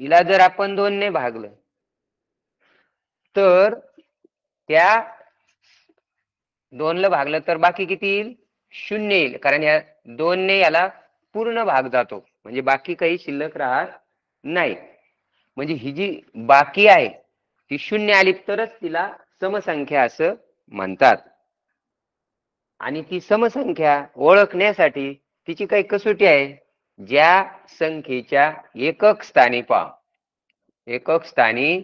हिला जर आपण 2 ने भागलं तर त्या 2 ला भागलं तर बाकी किती येईल? 0 येईल, कारण या 2 ने याला पूर्ण भाग जातो, म्हणजे बाकी काही शिल्लक राहत नाही. म्हणजे ही जी बाकी आहे ती 0 आली तरच तिला समसंख्या असं म्हणतात. आणि ती समसंख्या ओळखण्यासाठी तिची काही कसोटी आहे. ज्या संख्येच्या एकक स्थानी पहा, एकक स्थानी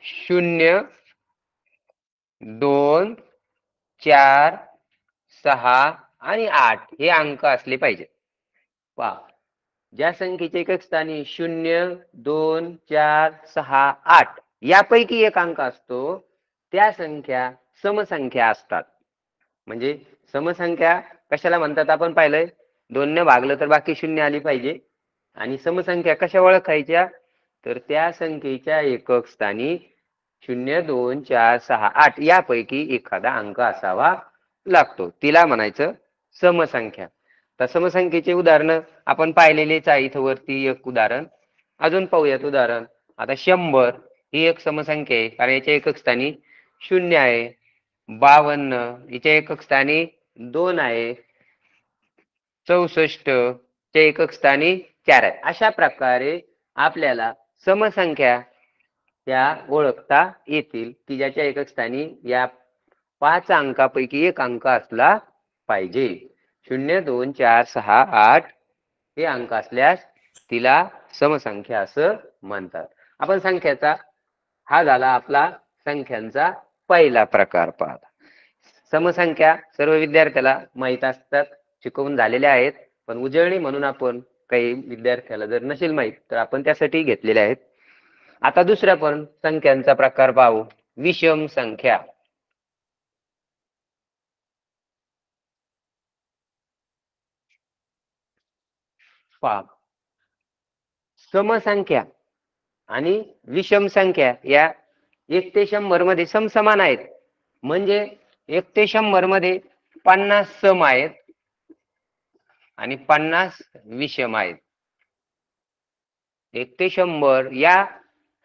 0, 2, 4, 6 आणि 8 हे अंक असले पाहिजे. पहा, ज्या संख्येच्या एकक स्थानी 0, 2, 4, 6, 8 यापैकी एक अंक असतो त्या संख्या समसंख्या असतात. म्हणजे समसंख्या कशाला म्हणतात आपण पाहिलंय, 2 ने भागलं तर बाकी 0 आली पाहिजे. आणि समसंख्या कशा ओळखायच्या, तर त्या संख्येच्या एकक स्थानी 0, 2, 4, 6, 8 यापैकी एखादा अंक असावा लागतो, तिला म्हणायचं समसंख्या. तर समसंख्येचे उदाहरण आपण पाहिलेलेच आहे. इथं वरती एक उदाहरण अजून पाहूयात. उदाहरण आता 100 ही एक समसंख्या आहे, कारण याच्या एकक स्थानी 0 आहे. 52 हिच्या एकक स्थानी 2 आहे. 64 च्या एकक स्थानी 4 आहे. अशा प्रकारे आपल्याला समसंख्या त्या ओळखता येतील की ज्याच्या एकक स्थानी या 5 अंकापैकी एक अंक असला पाहिजे. 0, 2, 4, 6, 8 हे अंक असल्यास तिला समसंख्या असं म्हणतात. आपण संख्याचा हा झाला आपला संख्यांचा पहिला प्रकार पाहता. समसंख्या सर्व विद्यार्थ्याला माहित असतात, शिकवून झालेल्या आहेत, पण उजळणी म्हणून आपण काही विद्यार्थ्याला जर नसेल माहित तर आपण त्यासाठी घेतलेले आहेत. आता दुसऱ्या पण संख्यांचा प्रकार पाहू, विषम संख्या. पहा, समसंख्या आणि विषम संख्या या 1 ते 100 मध्ये समसमान आहेत. म्हणजे 1 ते 100 मध्ये 50 सम आहेत आणि 50 विषम आहेत. 1 ते 100 या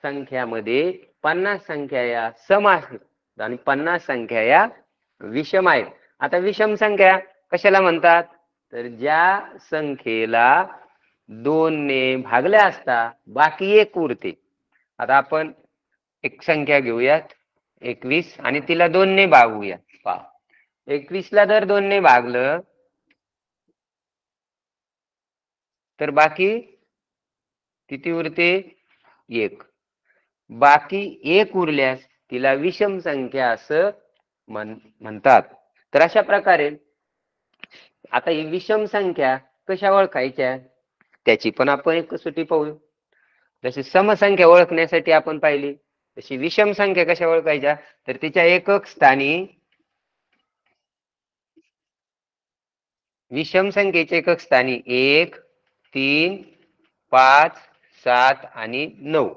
संख्यामध्ये 50 संख्या या सम आहेत आणि 50 संख्या या विषम आहेत. आता विषम संख्या कशाला म्हणतात, तर ज्या संख्येला 2 ने भागल्या असता बाकी एक उरते. आता आपण एक संख्या घेऊयात 21 आणि तिला 2 ने भागूया. पहा, 21 ला जर 2 ने भागलं तर बाकी किती उरते? 1. बाकी एक उरल्यास तिला विषम संख्या असं म्हणतात. तर अशा प्रकारे आता ही विषम संख्या कशा ओळखायच्या त्याची पण आपण एक कसोटी पाहू. जशी समसंख्या ओळखण्यासाठी आपण पाहिली, तशी विषम संख्या कशा ओळखायच्या, तर तिच्या एकक स्थानी विषम संख्येच्या एकक स्थानी 1, 3, 5, 7 आणि 9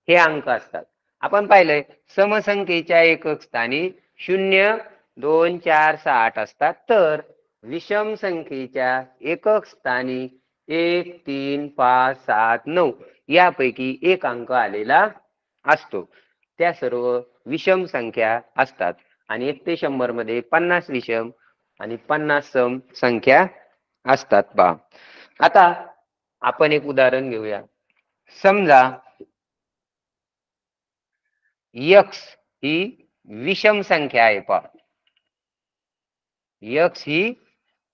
हे अंक असतात. आपण पाहिलंय समसंख्येच्या एकक स्थानी 0, 2, 4, 6, 8 असतात. तर विषम संख्येच्या एकक स्थानी 1, 3, 5, 7, 9 यापैकी एक अंक आलेला असतो. त्या सर्व विषम संख्या असतात. आणि 1 ते 100 मध्ये 50 विषम आणि 50 सम संख्या असतात. पहा, आता आपण एक उदाहरण घेऊया. समजा x ही विषम संख्या आहे. पहा, x ही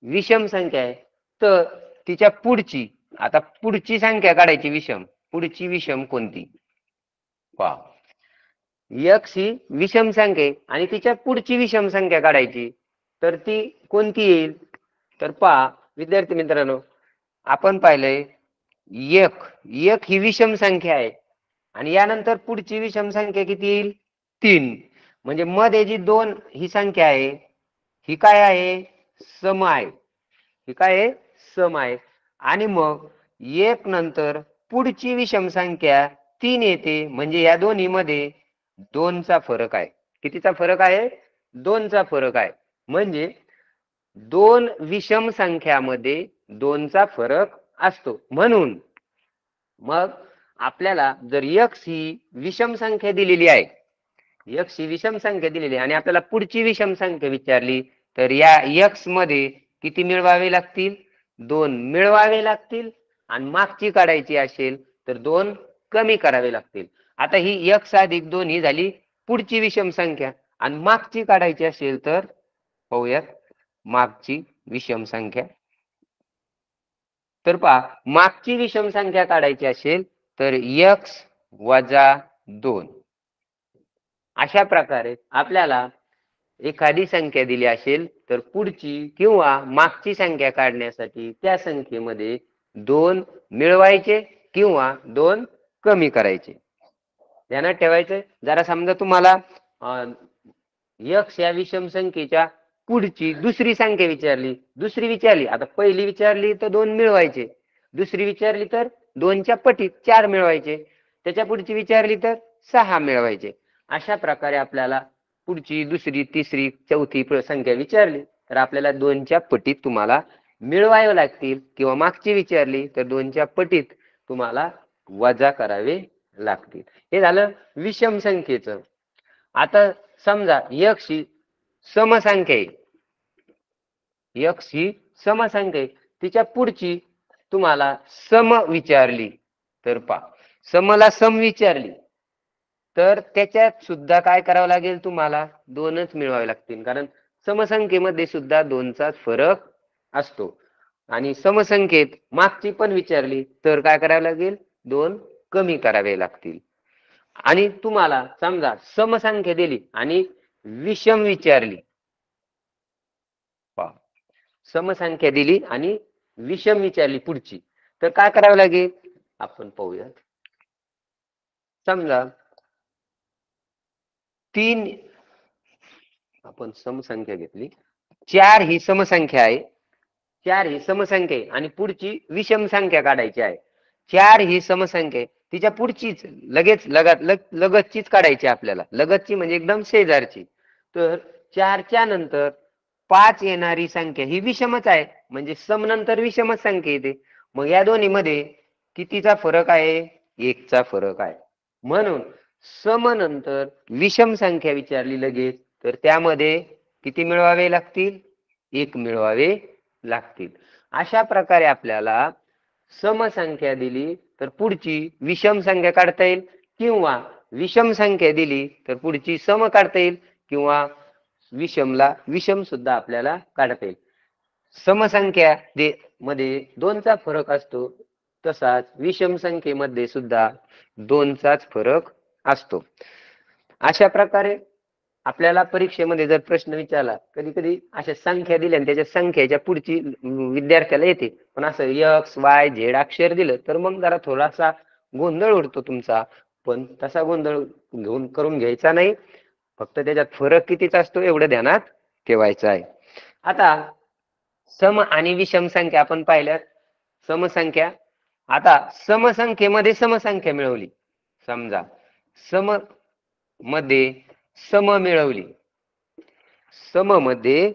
विषम संख्या आहे. तर तिच्या पुढची, आता पुढची संख्या काढायची विषम, पुढची विषम कोणती? पहा, x ही विषम संख्या आहे आणि तिच्या पुढची विषम संख्या काढायची, तर ती कोणती येईल? तर पहा विद्यार्थी मित्रांनो, आपण पाहिलंय एक ही विषम संख्या आहे आणि यानंतर पुढची विषम संख्या किती येईल? 3. म्हणजे मध्ये जी 2 ही संख्या आहे ही काय आहे? सम आहे. ही काय आहे? सम आहे. आणि मग 1 नंतर पुढची विषम संख्या 3 येते, म्हणजे या दोन्ही मध्ये 2 चा फरक आहे. कितीचा फरक आहे? 2 चा फरक आहे. म्हणजे 2 विषम संख्यामध्ये 2 चा फरक असतो. म्हणून मग आपल्याला जर x ही विषम संख्या दिलेली आहे, x ही विषम संख्या दिलेली आहे आणि आपल्याला पुढची विषम संख्या विचारली, तर या x मध्ये किती मिळवावे लागतील? 2 मिळवावे लागतील. आणि मागची काढायची असेल तर 2 कमी करावे लागतील. आता ही x अधिक 2 ही झाली पुढची विषम संख्या आणि मागची काढायची असेल तर पाहूयात मागची विषम संख्या. तर पहा, मागची विषम संख्या काढायची असेल तर x वजा 2 अशा प्रकारे आपल्याला एखादी संख्या दिली असेल तर पुढची किंवा मागची संख्या काढण्यासाठी त्या संख्येमध्ये 2 मिळवायचे किंवा 2 कमी करायचे. ध्यानात ठेवायचं. जरा समजा तुम्हाला x या विषम संख्येच्या पुढची दुसरी संख्या विचारली, आता पहिली विचारली तर 2 मिळवायचे, दुसरी विचारली तर 2च्या पटीत 4 मिळवायचे, त्याच्या पुढची विचारली तर 6 मिळवायचे. अशा प्रकारे आपल्याला पुढची दुसरी तिसरी चौथी संख्या विचारली तर आपल्याला 2च्या पटीत तुम्हाला मिळवावे लागतील किंवा मागची विचारली तर 2च्या पटीत तुम्हाला वजा करावे लागतील. हे झालं विषम संख्येचं. आता समजा x ही समसंख्या आहे, x ही समसंख्या आहे, तिच्या पुढची तुम्हाला सम विचारली तर पहा, समला सम विचारली तर त्याच्यात सुद्धा काय करावं लागेल? तुम्हाला 2च मिळवावे लागतील, कारण समसंख्येमध्ये सुद्धा 2चाच फरक असतो. आणि समसंख्येत मागची पण विचारली तर काय करावं लागेल? 2 कमी करावे लागतील. आणि तुम्हाला समजा समसंख्या दिली आणि विषम विचारली, समसंख्या दिली आणि विषम विचारली पुढची, तर काय करावं लागेल? आपण पाहूया. समजा 3 आपण समसंख्या घेतली, 4 ही समसंख्या आहे, 4 ही समसंख्या आहे आणि पुढची विषम संख्या काढायची आहे. 4 ही समसंख्या आहे, तिच्या पुढचीच लगतचीच काढायची आपल्याला, लगतची म्हणजे एकदम शेजारची. तर 4च्या नंतर 5 येणारी संख्या ही विषमच आहे, म्हणजे सम नंतर विषमच संख्या येते. मग या दोन्ही मध्ये कितीचा फरक आहे? 1चा फरक आहे. म्हणून सम नंतर विषम संख्या विचारली लगेच तर त्यामध्ये किती मिळवावे लागतील? 1 मिळवावे लागतील. अशा प्रकारे आपल्याला समसंख्या दिली तर पुढची विषम संख्या काढता येईल किंवा विषम संख्या दिली तर पुढची सम काढता येईल किंवा विषमला विषम सुद्धा आपल्याला काढता येईल. समसंख्या मध्ये 2चा फरक असतो, तसाच विषम संख्येमध्ये सुद्धा 2चाच फरक असतो. अशा प्रकारे आपल्याला परीक्षेमध्ये जर प्रश्न विचारला, कधी कधी अशा संख्या दिल्या आणि त्याच्या संख्येच्या पुढची विद्यार्थ्याला येते, पण असं x y z अक्षर दिलं तर मग जरा थोडासा गोंधळ उडतो तुमचा. पण तसा गोंधळ करून घ्यायचा नाही, फक्त त्याच्यात फरक कितीचा असतो एवढं ध्यानात ठेवायचं आहे. आता सम आणि विषम संख्या आपण पाहिल्यात. समसंख्या, आता समसंख्येमध्ये समसंख्या मिळवली, समजा सम मध्ये सम मिळवली, सम मध्ये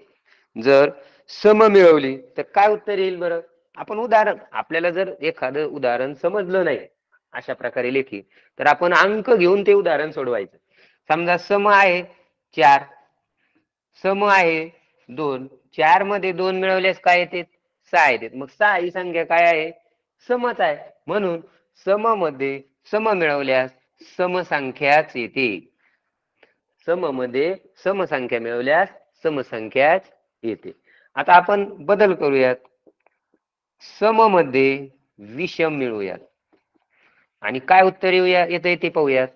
जर सम मिळवली तर काय उत्तर येईल बरं? आपण उदाहरण, आपल्याला जर एखादं उदाहरण समजलं नाही अशा प्रकारे लेखी, तर आपण अंक घेऊन ते उदाहरण सोडवायचं. समजा सम आहे 4, सम आहे 2, 4 मध्ये 2 मिळवल्यास काय येते? 6 येते. मग 6 ही संख्या काय आहे? समच आहे. म्हणून सम मध्ये सम मिळवल्यास समसंख्याच येते. सम मध्ये समसंख्या मिळवल्यास समसंख्याच येते. आता आपण बदल करूयात, सम मध्ये विषम मिळवूयात आणि काय उत्तर येते ते पाहूयात.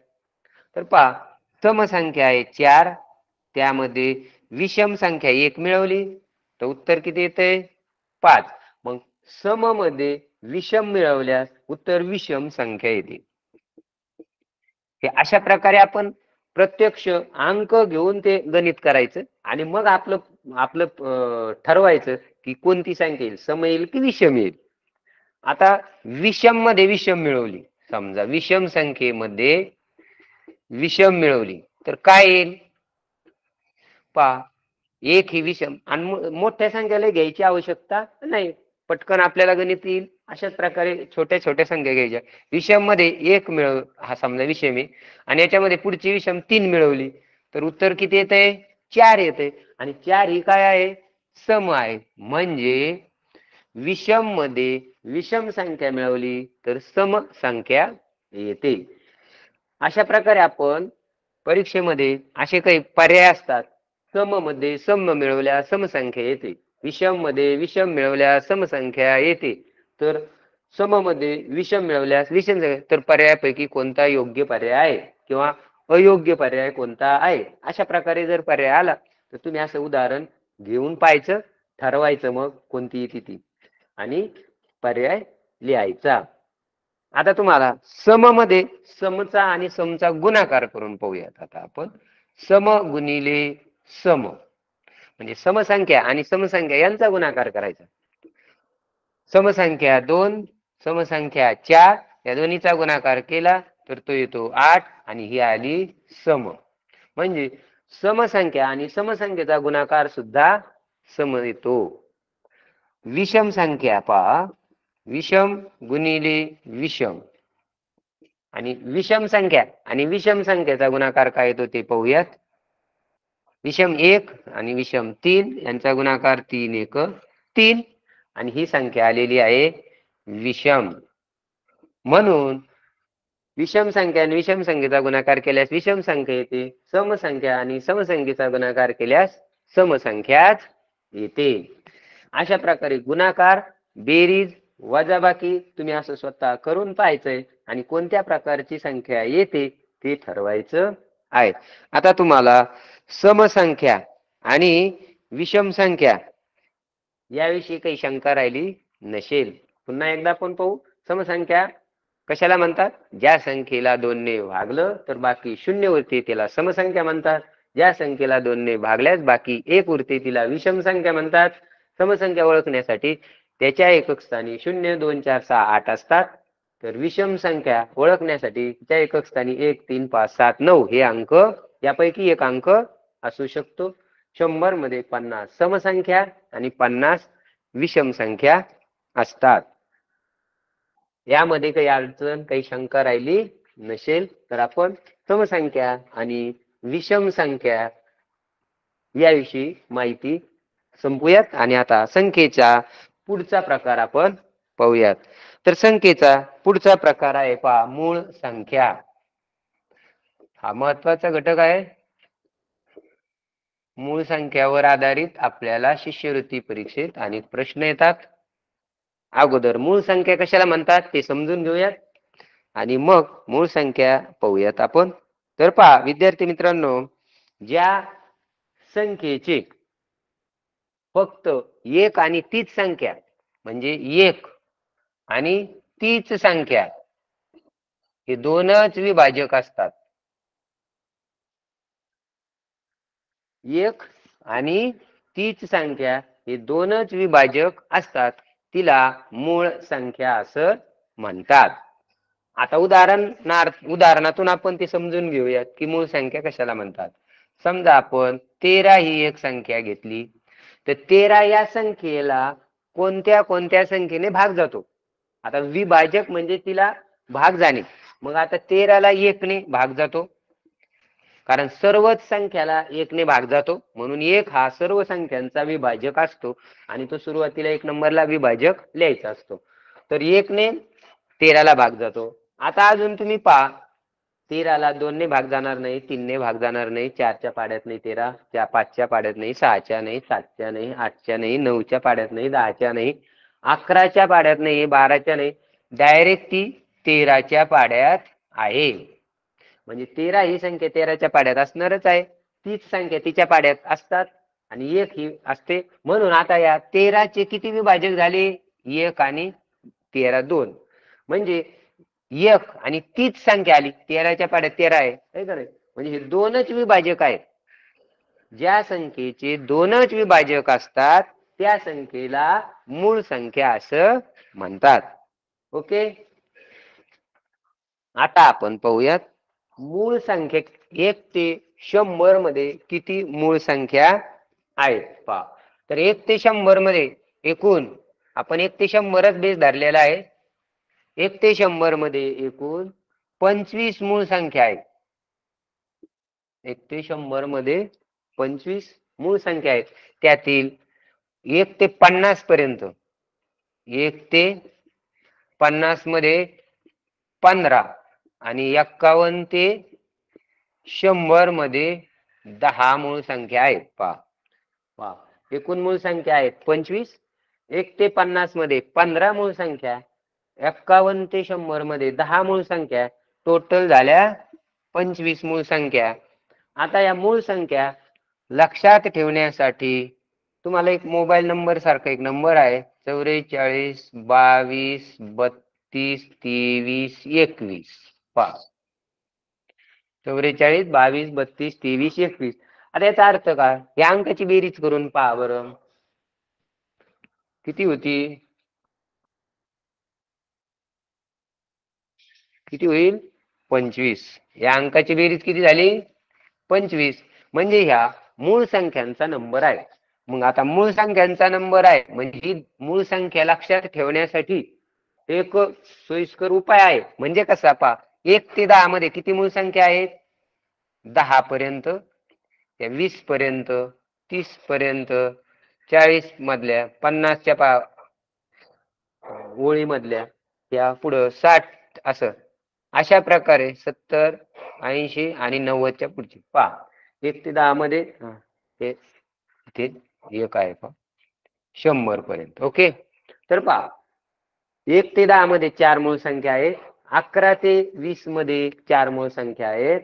तर पहा, समसंख्या आहे 4, त्यामध्ये विषम संख्या 1 मिळवली तर उत्तर किती येते? 5. मग सम मध्ये विषम मिळवल्यास उत्तर विषम संख्या येते. हे अशा प्रकारे आपण प्रत्यक्ष अंक घेऊन ते गणित करायचं आणि मग आपलं आपलं ठरवायचं की कोणती संख्या येईल, सम येईल की विषम येईल. आता विषम मध्ये विषम मिळवली, समजा विषम संख्येमध्ये विषम मिळवली तर काय येईल? पहा, 1 ही विषम आणि मोठ्या संख्येला घ्यायची आवश्यकता नाही, पटकन आपल्याला गणित येईल. अशाच प्रकारे छोट्या छोट्या संख्या घ्यायच्या. विषम मध्ये एक मिळव, हा समजा विषम आहे आणि याच्यामध्ये पुढची विषम 3 मिळवली तर उत्तर किती येते? 4 येते. आणि 4 ही काय आहे? सम आहे. म्हणजे विषम मध्ये विषम संख्या मिळवली तर सम संख्या येते. अशा प्रकारे आपण परीक्षेमध्ये असे काही पर्याय असतात. सम मध्ये सम मिळवल्यास समसंख्या येते, विषम मध्ये विषम मिळवल्यास समसंख्या येते, तर सम मध्ये विषम मिळवल्यास विषम संख्या, तर पर्यायापैकी कोणता योग्य पर्याय आहे किंवा अयोग्य पर्याय कोणता आहे. अशा प्रकारे जर पर्याय आला तर तुम्ही असं उदाहरण घेऊन पाहायचं, ठरवायचं मग कोणती येते ती आणि पर्याय लिहायचा. आता तुम्हाला सम मध्ये समचा आणि समचा गुणाकार करून पाहूयात. आता आपण सम गुणिले सम म्हणजे समसंख्या आणि समसंख्या यांचा गुणाकार करायचा. समसंख्या 2 समसंख्या 4 या दोन्हीचा गुणाकार केला तर तो येतो 8 आणि ही आली सम. म्हणजे समसंख्या आणि समसंख्येचा गुणाकार सुद्धा सम येतो. विषम संख्या पहा, विषम गुणिले विषम आणि विषम संख्या आणि विषम संख्येचा गुणाकार काय येतो ते पाहूयात. विषम 1 आणि विषम 3 यांचा गुणाकार 3 1 3 आणि ही संख्या आलेली आहे विषम. म्हणून विषम संख्या आणि विषम संख्येचा गुणाकार केल्यास विषम संख्या येते, समसंख्या आणि समसंख्येचा गुणाकार केल्यास समसंख्याच येते. अशा प्रकारे गुणाकार, बेरीज, वजाबाकी तुम्ही असं स्वतः करून पाहायचंय आणि कोणत्या प्रकारची संख्या येते ते ठरवायचं आहे. आता तुम्हाला समसंख्या आणि विषम संख्या याविषयी काही शंका राहिली नसेल, पुन्हा एकदा आपण पाहू. समसंख्या कशाला म्हणतात? ज्या संख्येला 2 ने भागलं तर बाकी 0 उरते त्याला समसंख्या म्हणतात. ज्या संख्येला 2 ने भागल्यास बाकी 1 उरते तिला विषम संख्या म्हणतात. समसंख्या ओळखण्यासाठी त्याच्या एकक स्थानी 0 2 4 6 8 असतात, तर विषम संख्या ओळखण्यासाठी त्या एकक स्थानी 1 3 5 7 9 हे अंक यापैकी एक अंक असू शकतो. 100 मध्ये 50 समसंख्या आणि 50 विषम संख्या असतात. यामध्ये काही अडचण, काही शंका राहिली नसेल तर आपण समसंख्या आणि विषम संख्या याविषयी माहिती संपूयात. आणि आता संख्येचा पुढचा प्रकार आपण पाहूयात. तर संख्येचा पुढचा प्रकार आहे पहा मूळ संख्या. हा महत्वाचा घटक आहे. मूळ संख्यावर आधारित आपल्याला शिष्यवृत्ती परीक्षेत अनेक प्रश्न येतात. अगोदर मूळ संख्या कशाला म्हणतात ते समजून घेऊयात आणि मग मूळ संख्या पाहूयात आपण. तर पहा विद्यार्थी मित्रांनो, ज्या संख्येचे फक्त एक आणि तीच संख्या म्हणजे एक आणि तीच संख्या हे दोनच विभाजक असतात, एक आणि तीच संख्या हे दोनच विभाजक असतात, तिला मूळ संख्या असं म्हणतात. आता उदाहरणातून आपण ते समजून घेऊयात की मूळ संख्या कशाला म्हणतात. समजा आपण 13 ही एक संख्या घेतली तर 13 या संख्येला कोणत्या कोणत्या संख्येने भाग जातो. आता विभाजक म्हणजे तिला भाग जाणे. मग आता 13 ला 1 ने भाग जातो, कारण सर्वच संख्याला 1 ने भाग जातो, म्हणून 1 हा सर्व संख्यांचा विभाजक असतो आणि तो सुरुवातीला 1 नंबरला विभाजक लिहायचा असतो. तर 1 ने 13 ला भाग जातो. आता अजून तुम्ही पहा, 13 ला 2 ने भाग जाणार नाही, 3 ने भाग जाणार नाही, 4च्या पाड्यात नाही 13, 5च्या पाड्यात नाही, 6च्या नाही, 7च्या नाही, 8च्या नाही, 9च्या पाड्यात नाही, 10च्या नाही, 11च्या पाड्यात नाही, 12च्या नाही, डायरेक्ट ती 13च्या पाड्यात आहे. म्हणजे 13 ही संख्या 13च्या पाड्यात असणारच आहे. तीच संख्या तिच्या पाड्यात असतात आणि 1 ही असते. म्हणून आता या 13चे किती विभाजक झाले? 1 आणि 13 2. म्हणजे 1 आणि तीच संख्या आली, 13च्या पाड्यात 13 आहे का नाही. म्हणजे हे दोनच विभाजक आहेत. ज्या संख्येचे दोनच विभाजक असतात त्या संख्येला मूळ संख्या असं म्हणतात. ओके. आता आपण पाहूयात मूळ संख्या 1 ते 100 मध्ये किती मूळ संख्या आहेत पहा. तर 1 ते 100 मध्ये एकूण आपण 1 ते 100च बेस धरलेला आहे. 1 ते 100 मध्ये एकूण 25 मूळ संख्या आहेत. 1 ते 100 मध्ये 25 मूळ संख्या आहेत. त्यातील 1 ते 50 पर्यंत 1 ते 50 मध्ये 15 आणि 51 ते 100 मध्ये 10 मूळ संख्या आहेत. पहा एकूण मूळ संख्या आहेत 25. 1 ते 50 मध्ये 15 मूळ संख्या, 51 ते 100 मध्ये 10 मूळ संख्या, टोटल झाल्या 25 मूळ संख्या. आता या मूळ संख्या लक्षात ठेवण्यासाठी तुम्हाला एक मोबाईल नंबर सारखा एक नंबर आहे 44 22 32 23 21. पहा 44 22 32 23 21. आता याचा अर्थ काय? या अंकाची बेरीज करून पहा बरं किती होती. किती होईल? 25. या अंकाची बेरीज किती झाली? 25. म्हणजे ह्या मूळ संख्यांचा नंबर आहे. मग आता मूळ संख्यांचा नंबर आहे म्हणजे मूळ संख्या लक्षात ठेवण्यासाठी एक सोयीस्कर उपाय आहे. म्हणजे कसा पहा 1 ते 10 मध्ये किती मूळ संख्या आहेत? 10 पर्यंत, 20 पर्यंत, 30 पर्यंत, 40 मधल्या, 50च्या ओळी मधल्या, त्या पुढं 60 असं. अशा प्रकारे 70 80 आणि 90च्या पुढची पहा 1 ते 10 मध्ये ते एक आहे पहा 100 पर्यंत. ओके. तर पहा 1 ते 10 मध्ये 4 मूळ संख्या आहेत. 11 ते 20 मध्ये 4 मूळ संख्या आहेत.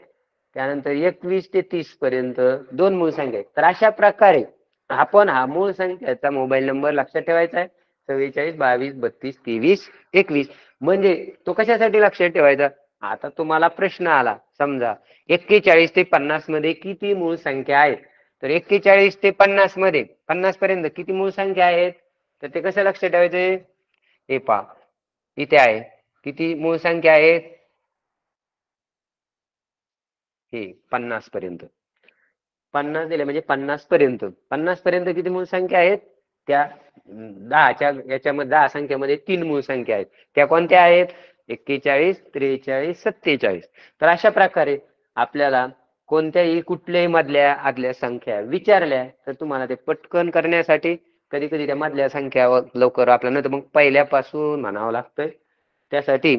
त्यानंतर 21 ते 30 पर्यंत 2 मूळ संख्या आहेत. तर अशा प्रकारे आपण हा मूळ संख्याचा मोबाईल नंबर लक्षात ठेवायचा आहे 44 22 32 23 21. म्हणजे तो कशासाठी लक्षात ठेवायचा? आता तुम्हाला प्रश्न आला समजा 41 ते 50 मध्ये किती मूळ संख्या आहेत? तर 41 ते 50 मध्ये 50 पर्यंत किती मूळ संख्या आहेत? तर ते कसं लक्षात ठेवायचे? हे पहा इथे आहे किती मूळ संख्या आहेत? हे 50 पर्यंत 50 दिले म्हणजे 50 पर्यंत 50 पर्यंत किती मूळ संख्या आहेत? त्या 10च्या याच्यामध्ये 10 संख्येमध्ये 3 मूळ संख्या आहेत. त्या कोणत्या आहेत? 41 43 47. तर अशा प्रकारे आपल्याला कोणत्याही कुठल्याही मधल्या आदल्या संख्या विचारल्या तर तुम्हाला ते पटकन करण्यासाठी कधी कधी त्या मधल्या संख्या लवकर आपल्याला तर मग पहिल्यापासून म्हणावं लागतंय. त्यासाठी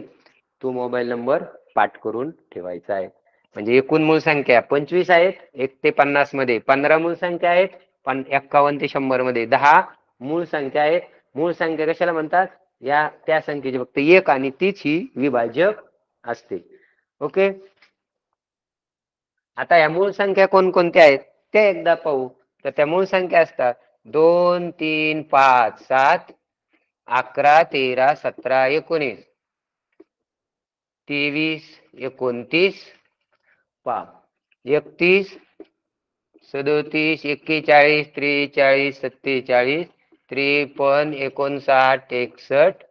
तो मोबाईल नंबर पाठ करून ठेवायचा आहे. म्हणजे एकूण मूळ संख्या 25 आहेत. 1 ते 50 मध्ये 15 मूळ संख्या आहेत. 51 ते 100 मध्ये 10 मूळ संख्या आहेत. मूळ संख्या कशाला म्हणतात? या त्या संख्येची फक्त एक आणि तीच ही विभाजक असते. ओके. आता या मूळ संख्या कोणकोणत्या आहेत ते एकदा पाहू. तर त्या मूळ संख्या असतात 2 3 5 7 11 13 17 19 23 29 पहा 31 37 41 43 47 53 59 61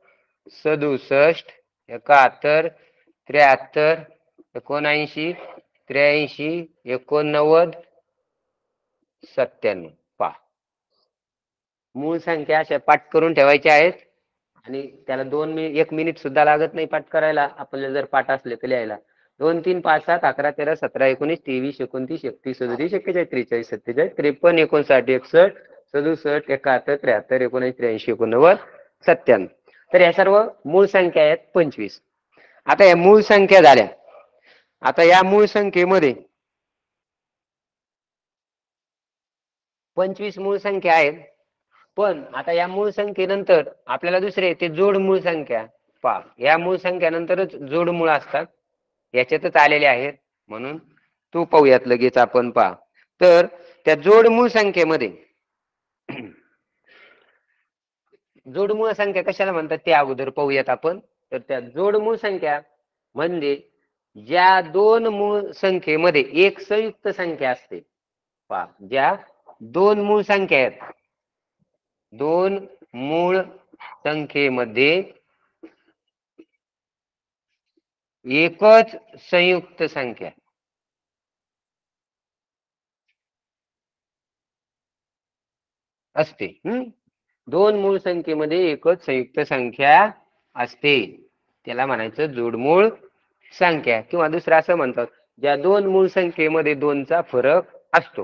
67 71 73 79 83 89 97. पहा मूळ संख्या अशा पाठ करून ठेवायच्या आहेत आणि त्याला 1 मिनिट सुद्धा लागत नाही पाठ करायला. आपल्याला जर पाठ असले तर लिहायला 2 3 5 7 11 13 17 19 23 29 31 37 41 43 47 53 59 61 67 71 73 79 83 89 97. तर या सर्व मूळ संख्या आहेत 25. आता या मूळ संख्या झाल्या. आता या मूळ संख्येमध्ये 25 मूळ संख्या आहेत. पण आता या मूळ संख्येनंतर आपल्याला दुसरे ते जोड मूळ संख्या पहा या मूळ संख्यानंतरच जोड मूळ असतात. याच्यातच आलेले आहेत म्हणून तू पाहूयात लगेच आपण पहा. तर त्या जोड मूळ संख्येमध्ये जोडमूळ संख्या कशाला म्हणतात ते अगोदर पाहूयात आपण. तर त्या जोडमूळ संख्या म्हणजे ज्या दोन मूळ संख्येमध्ये एक संयुक्त संख्या असते. पहा ज्या दोन मूळ संख्या आहेत दोन मूळ संख्येमध्ये एकच संयुक्त संख्या असते. दोन मूळ संख्येमध्ये एकच संयुक्त संख्या असते, त्याला म्हणायचं जोडमूळ संख्या. किंवा दुसरं असं म्हणतात, ज्या दोन मूळ संख्येमध्ये दोनचा फरक असतो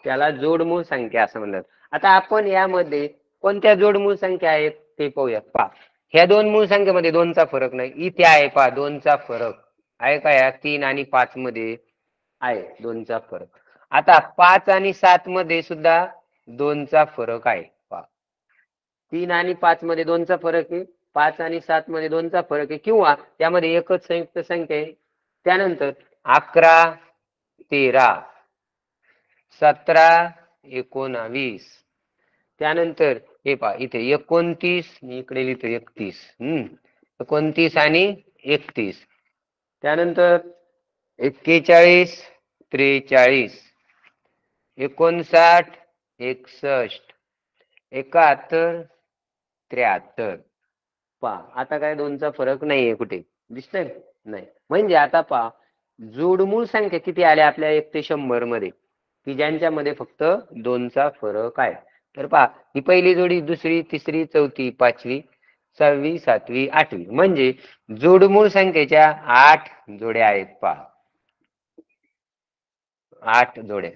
त्याला जोडमूळ संख्या असं म्हणतात. आता आपण यामध्ये कोणत्या जोडमूळ संख्या आहेत ते पाहूयात. पहा, ह्या दोन मूळ संख्येमध्ये दोनचा फरक नाही, इथे आहे पहा दोनचा फरक आहे का, या 3 आणि 5 मध्ये आहे दोनचा फरक. आता 5 आणि 7 मध्ये सुद्धा दोनचा फरक आहे. पहा, 3 आणि 5 मध्ये दोनचा फरक आहे, 5 आणि 7 मध्ये दोनचा फरक आहे, किंवा त्यामध्ये एकच संयुक्त संख्या आहे. त्यानंतर 11 13 17 19, त्यानंतर हे पहा इथे 29, इकडे लिहितो 31, 29 आणि 31, त्यानंतर 41 43 59 61 71 73. पहा आता काय दोनचा फरक नाहीये कुठे, दिसतंय नाही. म्हणजे आता पहा, जोडमूळ संख्या किती आल्या आपल्या 1 ते 100 मध्ये, की ज्यांच्यामध्ये फक्त दोनचा फरक आहे. तर पहा, ही पहिली जोडी, दुसरी, तिसरी, चौथी, पाचवी, 6वी 7वी 8वी, म्हणजे जोडमूळ संख्येच्या 8 जोड्या आहेत. पहा, 8 जोड्या,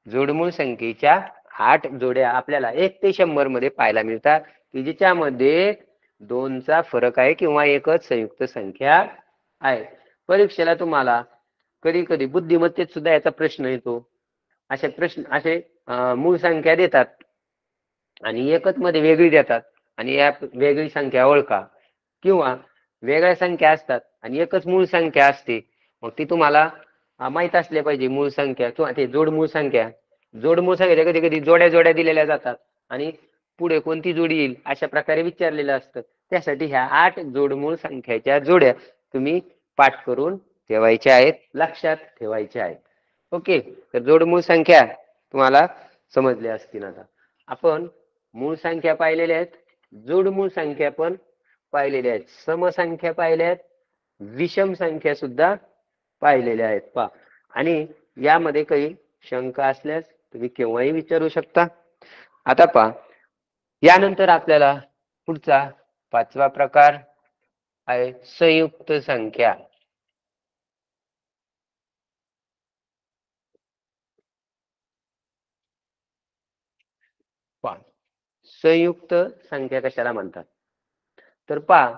जोडमूळ संख्येच्या 8 जोड्या आपल्याला 1 ते 100 मध्ये पाहायला मिळतात, की ज्याच्यामध्ये दोनचा फरक आहे किंवा एकच संयुक्त संख्या आहे. परीक्षेला तुम्हाला कधी कधी बुद्धिमत्तेत सुद्धा याचा प्रश्न येतो. असे मूळ संख्या देतात आणि एकच मध्ये वेगळी देतात आणि या वेगळी संख्या ओळखा, किंवा वेगळ्या संख्या असतात आणि एकच मूळ संख्या असते, मग ती तुम्हाला माहित असले पाहिजे मूळ संख्या किंवा ते जोडमूळ संख्या. जोडमूळ संख्या कधी कधी जोड्या जोड्या दिलेल्या जातात आणि पुढे कोणती जोडी येईल अशा प्रकारे विचारलेलं असतं. त्यासाठी ह्या 8 जोडमूळ संख्याच्या जोड्या तुम्ही पाठ करून ठेवायच्या आहेत, लक्षात ठेवायच्या आहेत. ओके, तर जोडमूळ संख्या तुम्हाला समजल्या असतील. आता आपण मूळ संख्या पाहिलेल्या आहेत, जोडमूळ संख्या पण पाहिलेल्या आहेत, समसंख्या पाहिल्या आहेत, विषम संख्या सुद्धा पाहिलेल्या आहेत. पहा, आणि यामध्ये काही शंका असल्यास तुम्ही केव्हाही विचारू शकता. आता पहा, यानंतर आपल्याला पुढचा 5वा प्रकार आहे संयुक्त संख्या. पहा, संयुक्त संख्या कशाला म्हणतात, तर पहा,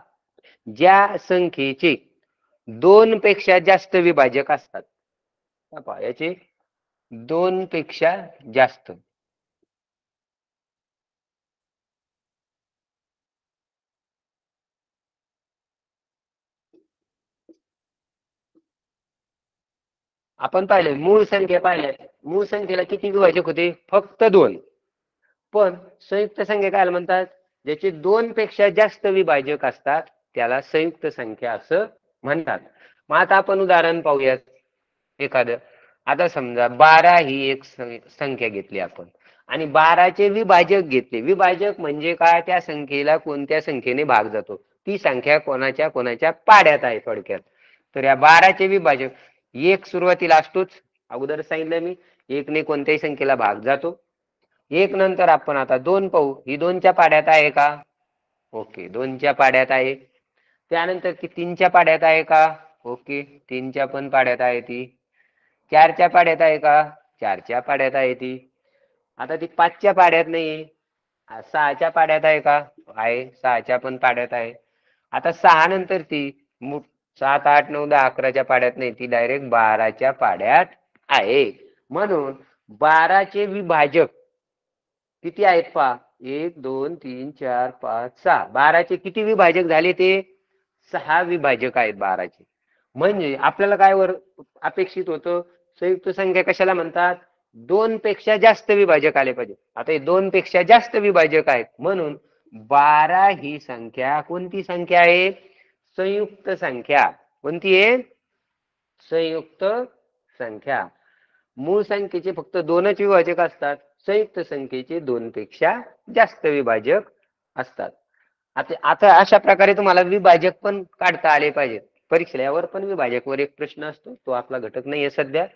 ज्या संख्येचे 2 पेक्षा जास्त विभाजक असतात. पहा, याचे 2 पेक्षा जास्त, आपण पाहिले मूळ संख्या पाहिल्या, मूळ संख्येला किती विभाजक होते, फक्त 2. पण संयुक्त संख्या काय म्हणतात, ज्याचे 2 पेक्षा जास्त विभाजक असतात त्याला संयुक्त संख्या असं म्हणतात. मग आता आपण उदाहरण पाहूयात एखादं. आता समजा 12 ही एक संख्या घेतली आपण आणि 12चे विभाजक घेतले. विभाजक म्हणजे काय, त्या संख्येला कोणत्या संख्येने भाग जातो, ती संख्या कोणाच्या कोणाच्या पाड्यात आहे थोडक्यात. तर या 12चे विभाजक एक सुरुवातीला असतोच, अगोदर सांगितलं मी, एकने कोणत्याही संख्येला भाग जातो. एक नंतर आपण आता 2 पाहू, ही 2च्या पाड्यात आहे का, ओके 2च्या पाड्यात आहे. त्यानंतर ती 3च्या पाड्यात आहे का, ओके 3च्या पण पाड्यात आहे ती. 4च्या पाड्यात आहे का, 4च्या पाड्यात आहे ती. आता ती 5च्या पाड्यात नाही, 6च्या पाड्यात आहे का, आहे 6च्या पण पाड्यात आहे. आता 6 नंतर ती 7 8 9 10 11च्या पाड्यात नाही, ती डायरेक्ट 12च्या पाड्यात आहे. म्हणून 12चे विभाजक किती आहेत पहा, 1 2 3 4 5 6. 12चे किती विभाजक झाले, ते 6 विभाजक आहेत 12चे. म्हणजे आपल्याला काय वर अपेक्षित होतं, संयुक्त संख्या कशाला म्हणतात, 2 पेक्षा जास्त विभाजक आले पाहिजे. आता हे 2 पेक्षा जास्त विभाजक आहेत, म्हणून 12 ही संख्या कोणती संख्या आहे, संयुक्त संख्या. कोणती आहे, संयुक्त संख्या. मूळ संख्येचे फक्त 2च विभाजक असतात, संयुक्त संख्येचे 2 पेक्षा जास्त विभाजक असतात. आता अशा प्रकारे तुम्हाला विभाजक पण काढता आले पाहिजेत. परीक्षेला यावर पण विभाजक वर एक प्रश्न असतो, तो आपला घटक नाहीये सध्या,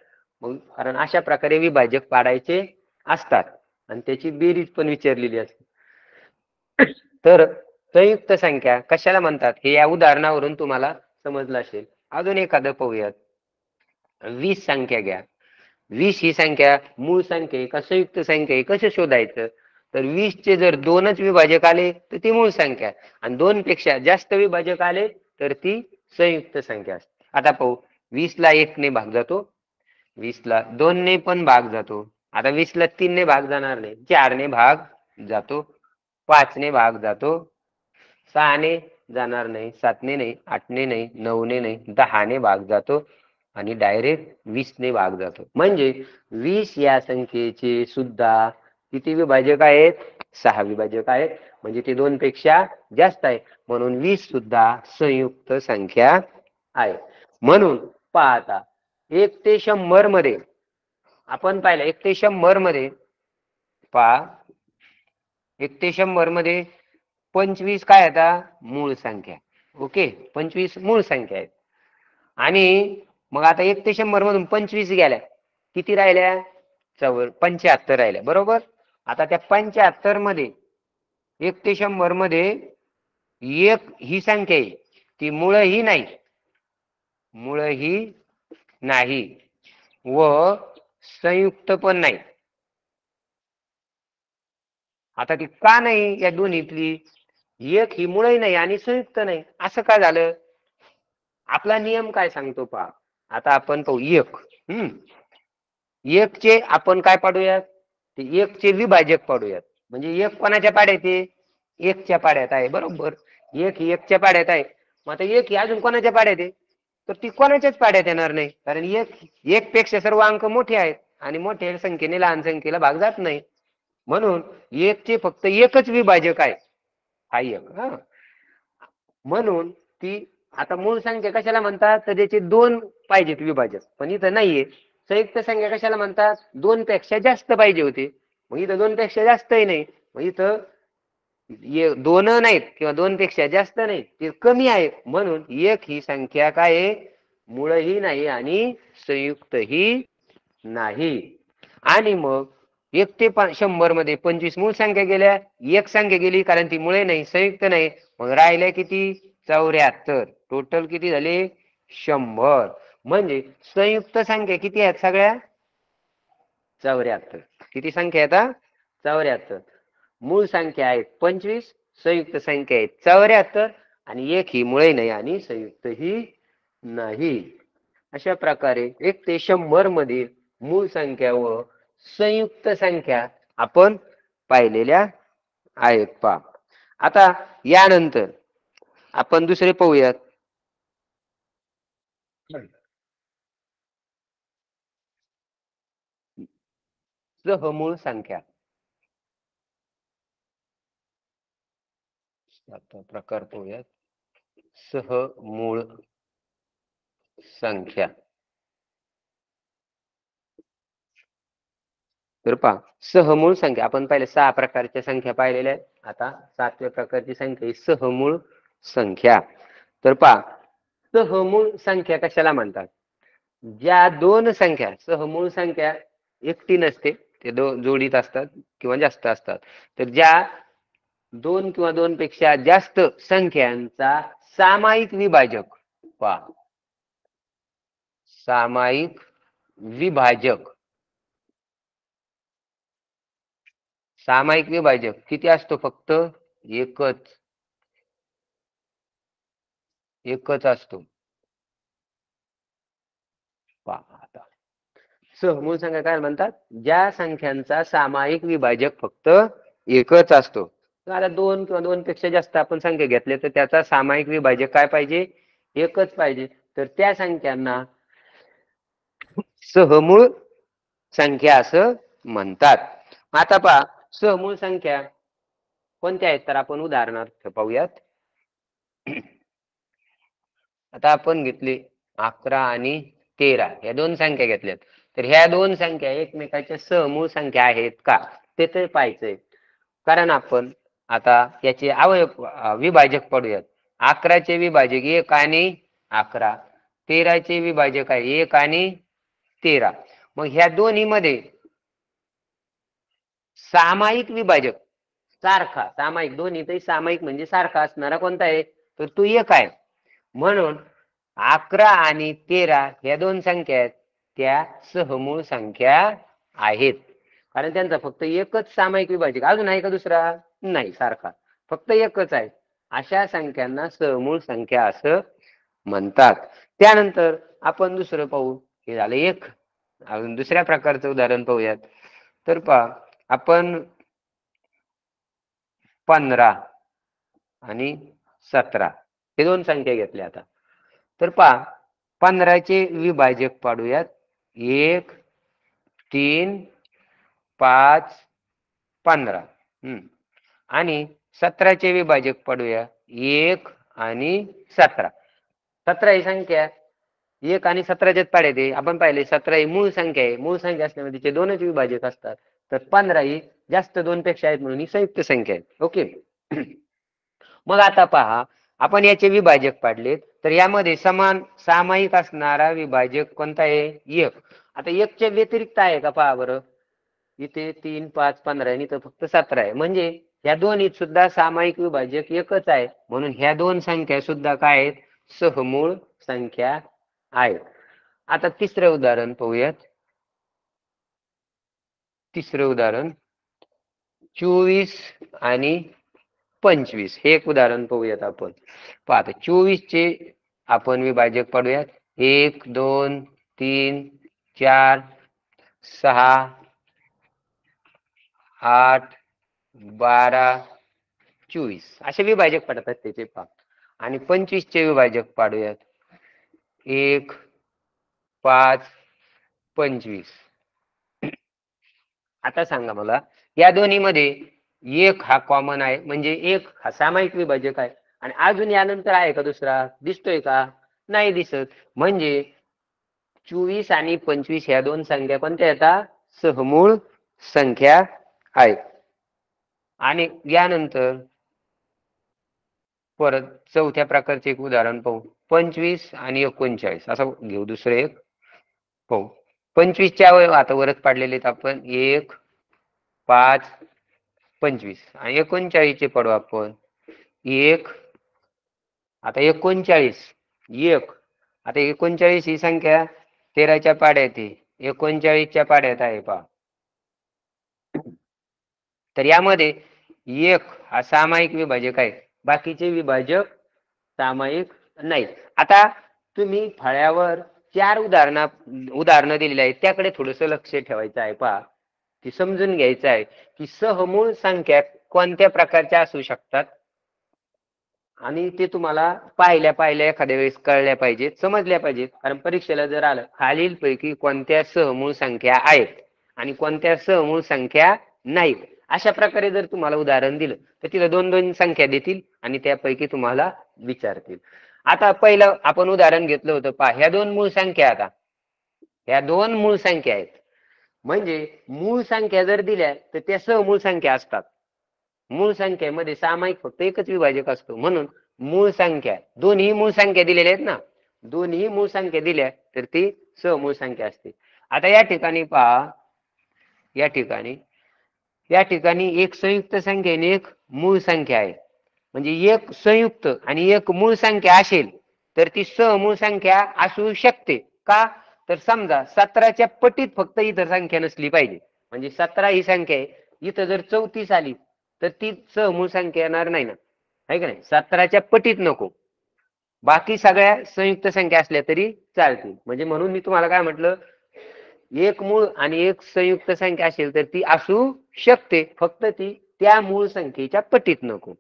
मग कारण अशा प्रकारे विभाजक पाडायचे असतात आणि त्याची बेरीज पण विचारलेली असते. तर संयुक्त संख्या कशाला म्हणतात हे या उदाहरणावरून तुम्हाला समजलं असेल. अजून एखादं पाहूयात. 20 संख्या घ्या. 20 ही संख्या मूळ संख्या आहे का संयुक्त संख्या आहे कसं शोधायचं? तर 20 चे जर दोनच विभाजक आले तर ती मूळ संख्या आणि 2 पेक्षा जास्त विभाजक आले तर ती संयुक्त संख्या असते. आता पाहू. 20 ला 1 ने भाग जातो, 20 ला 2 ने पण भाग जातो. आता 20 ला 3 ने भाग जाणार नाही, 4 ने भाग जातो, 5 ने भाग जातो, 6 ने जाणार नाही, 7 ने नाही, 8 ने नाही, 9 ने नाही, 10 ने भाग जातो आणि डायरेक्ट 20 ने भाग जातो. म्हणजे 20 या संख्येचे सुद्धा किती विभाजक आहेत? 6 विभाजक आहेत. म्हणजे ते 2 पेक्षा जास्त आहे म्हणून 20 सुद्धा संयुक्त संख्या आहे. म्हणून पहा आता 1 ते 100 मध्ये आपण पाहिलं 1 ते 100 मध्ये पहा 1 ते 100 मध्ये 25 काय आता मूळ संख्या. ओके 25 मूळ संख्या आहेत. आणि मग आता 1 ते 100 मधून 25 गेल्या किती राहिल्या? 75 राहिल्या बरोबर. आता त्या 75 मध्ये 1 ते 100 मध्ये एक ही संख्या आहे ती मूळही नाही, मूळही नाही व संयुक्त पण नाही. आता ती का नाही या दोन्हीतली? एक ही मुळही नाही आणि संयुक्त नाही असं का झालं? आपला नियम काय सांगतो पहा. आता आपण पाहू एक. एक चे आपण काय पाडूयात? ते एक चे विभाजक पाडूयात. म्हणजे एक कोणाच्या पाड्यात आहे? एकच्या पाड्यात आहे बरोबर. एक ही एकच्या पाड्यात आहे. मग आता एक ही अजून कोणाच्या पाड्यात आहे? तर ती कोणाच्याच पाड्यात येणार नाही कारण एक पेक्षा सर्व अंक मोठे आहेत आणि मोठ्या संख्येने लहान संख्येला भाग जात नाही. म्हणून एक चे फक्त एकच विभाजक आहे हा एक. म्हणून ती आता मूळ संख्या कशाला म्हणतात? तर त्याचे 2 पाहिजेत विभाजक पण इथं नाहीये. संयुक्त संख्या कशाला म्हणतात? 2 पेक्षा जास्त पाहिजे होते. मग इथं 2 पेक्षा जास्तही नाही. मग इथं 2 नाहीत किंवा 2 पेक्षा जास्त नाही ते कमी आहे म्हणून एक ही संख्या काय आहे? मूळही नाही आणि संयुक्तही नाही. आणि मग 1 ते 100 मध्ये 25 मूळ संख्या गेल्या, एक संख्या गेली कारण ती मुळे नाही संयुक्त नाही. मग राहिल्या किती? 74. टोटल किती झाले? 100. म्हणजे संयुक्त संख्या किती आहेत सगळ्या? 74. किती संख्या आहेत? 74. मूळ संख्या आहेत 25, संयुक्त संख्या आहेत 74 आणि एक ही मुळे नाही आणि संयुक्त ही नाही. अशा प्रकारे 1 ते 100 मधील मूळ संख्या व संयुक्त संख्या आपण पाहिलेल्या आहेत. पहा आता यानंतर आपण दुसरे पाहूयात. सहमूळ संख्या. आता प्रकार पाहूयात. सहमूळ संख्या. तर पहा सहमूळ संख्या आपण पहिले 6 प्रकारच्या संख्या पाहिलेल्या आहेत. आता 7व्या प्रकारची संख्या ही सहमूळ संख्या. तर पहा सहमूळ संख्या कशाला म्हणतात? ज्या 2 संख्या सहमूळ संख्या एकटी नसते ते जोडीत असतात किंवा जास्त असतात. तर ज्या 2 किंवा 2 पेक्षा जास्त संख्यांचा सामायिक विभाजक पहा सामायिक विभाजक. सामायिक विभाजक किती असतो? फक्त एकच असतो. पहा आता सहमूळ संख्या काय म्हणतात? ज्या संख्यांचा सामायिक विभाजक फक्त एकच असतो. आता 2 किंवा 2 पेक्षा जास्त आपण संख्या घेतल्या तर त्याचा सामायिक विभाजक काय पाहिजे? एकच पाहिजे. तर त्या संख्यांना सहमूळ संख्या असं म्हणतात. आता पहा सहमूळ संख्या कोणत्या आहेत? तर आपण उदाहरणार्थ पाहूयात. आता आपण घेतली 11 आणि 13 या 2 संख्या घेतल्यात. तर ह्या 2 संख्या एकमेकाच्या सहमूळ संख्या आहेत का ते तर पाहायचंय. कारण आपण आता याचे अवयव विभाजक पडूयात. 11 चे विभाजक 1 आणि 11, 13 चे विभाजक आहे 1 आणि 13. मग ह्या दोन्ही मध्ये सामायिक विभाजक सारखा सामायिक, दोन्हीतही सामायिक म्हणजे सारखा असणारा कोणता आहे, तर तो एक आहे. म्हणून 11 आणि 13 या दोन संख्या आहेत त्या सहमूळ संख्या आहेत. कारण त्यांचा फक्त एकच सामायिक विभाजक, अजून आहे का दुसरा? नाही, सारखा फक्त एकच आहे. अशा संख्यांना सहमूळ संख्या असं म्हणतात. त्यानंतर आपण दुसरं पाहू. हे झालं एक. अजून दुसऱ्या प्रकारचं उदाहरण पाहूयात. तर पहा, आपण 15 आणि 17 हे दोन संख्या घेतल्या. आता तर पहा, 15चे विभाजक पाडूयात. 1, 3, 5, 15. आणि 17चे विभाजक पाडूया. 1 आणि 17. 17 ही संख्या 1 आणि 17च्यात पाडायचे. आपण पाहिले 17 ही मूळ संख्या आहे. मूळ संख्या असल्यामुळे तिचे दोनच विभाजक असतात. तर 15 ही जास्त दोन पेक्षा आहेत म्हणून ही संयुक्त संख्या आहे. ओके. मग आता पहा, आपण याचे विभाजक पाडले तर यामध्ये समान सामायिक असणारा विभाजक कोणता आहे? 1. आता 1च्या व्यतिरिक्त आहे का पहा बरं. इथे 3, 5, 15 आणि इथं फक्त 17 आहे. म्हणजे ह्या दोन्हीत सुद्धा सामायिक विभाजक एकच आहे. म्हणून ह्या दोन संख्या सुद्धा काय आहेत? सहमूळ संख्या आहेत. आता तिसरं उदाहरण पाहूयात. तिसरं उदाहरण 24 आणि 25 हे एक उदाहरण पाहूयात आपण. पाहता 24चे आपण विभाजक पाडूयात. 1, 2, 3, 4, 6, 8, 12, 24 असे विभाजक पडतात त्याचे. पहा, आणि 25चे विभाजक पाडूयात. 1, 5, 25. आता सांगा मला, या दोन्ही मध्ये एक हा कॉमन आहे, म्हणजे एक हा सामायिक विभाजक आहे. आणि अजून यानंतर आहे का दुसरा? दिसतोय का? नाही दिसत. म्हणजे 24 आणि 25 ह्या दोन संख्या कोणत्या येतात? सहमूळ संख्या आहेत. आणि यानंतर परत चौथ्या प्रकारचे एक उदाहरण पाहू. 25 आणि 39 असं घेऊ. दुसरं एक पाहू. 25च्या आता वरच पाडलेले आहेत आपण. 1, 5, 25 आणि 39चे पाडू आपण. 1, आता 39, 1. आता 39 ही संख्या 13च्या पाड्यात आहे, 39च्या पाड्यात आहे. पहा, तर यामध्ये 1 हा सामायिक विभाजक आहे, बाकीचे विभाजक सामायिक नाहीत. आता तुम्ही फळ्यावर 4 उदाहरणं दिलेली आहेत, त्याकडे थोडस लक्ष ठेवायचं आहे. पहा, ती समजून घ्यायचं आहे की सहमूळ संख्या कोणत्या प्रकारच्या असू शकतात. आणि ते तुम्हाला पाहिल्या एखाद्या वेळेस कळल्या पाहिजेत, समजल्या पाहिजेत. कारण परीक्षेला जर आलं खालीलपैकी कोणत्या सहमूळ संख्या आहेत आणि कोणत्या सहमूळ संख्या नाहीत, अशा प्रकारे जर तुम्हाला उदाहरण दिलं तर तिला 2-2 संख्या देतील आणि त्यापैकी तुम्हाला विचारतील. आता पहिलं आपण उदाहरण घेतलं होतं. पहा, ह्या दोन मूळ संख्या, आता ह्या दोन मूळ संख्या आहेत. म्हणजे मूळ संख्या जर दिल्या तर त्या सहमूळ संख्या असतात. मूळ संख्येमध्ये सामायिक फक्त एकच विभाजक असतो. म्हणून मूळ संख्या, दोन्ही मूळ संख्या दिलेल्या आहेत ना, दोन्ही मूळ संख्या दिल्या तर ती सहमूळ संख्या असते. आता या ठिकाणी पहा, या ठिकाणी एक संयुक्त संख्या आणि एक मूळ संख्या आहे. म्हणजे एक संयुक्त आणि एक मूळ संख्या असेल तर ती सहमूळ संख्या असू शकते. का? तर समजा 17च्या पटीत फक्त इतर संख्या नसली पाहिजे. म्हणजे 17 ही संख्या आहे, इथं जर 34 आली तर ती सहमूळ संख्या येणार नाही ना, आहे का नाही? 17च्या पटीत नको, बाकी सगळ्या संयुक्त संख्या असल्या तरी चालतील. म्हणजे म्हणून मी तुम्हाला काय म्हटलं, एक मूळ आणि एक संयुक्त संख्या असेल तर ती असू शकते, फक्त ती त्या मूळ संख्येच्या पटीत नको.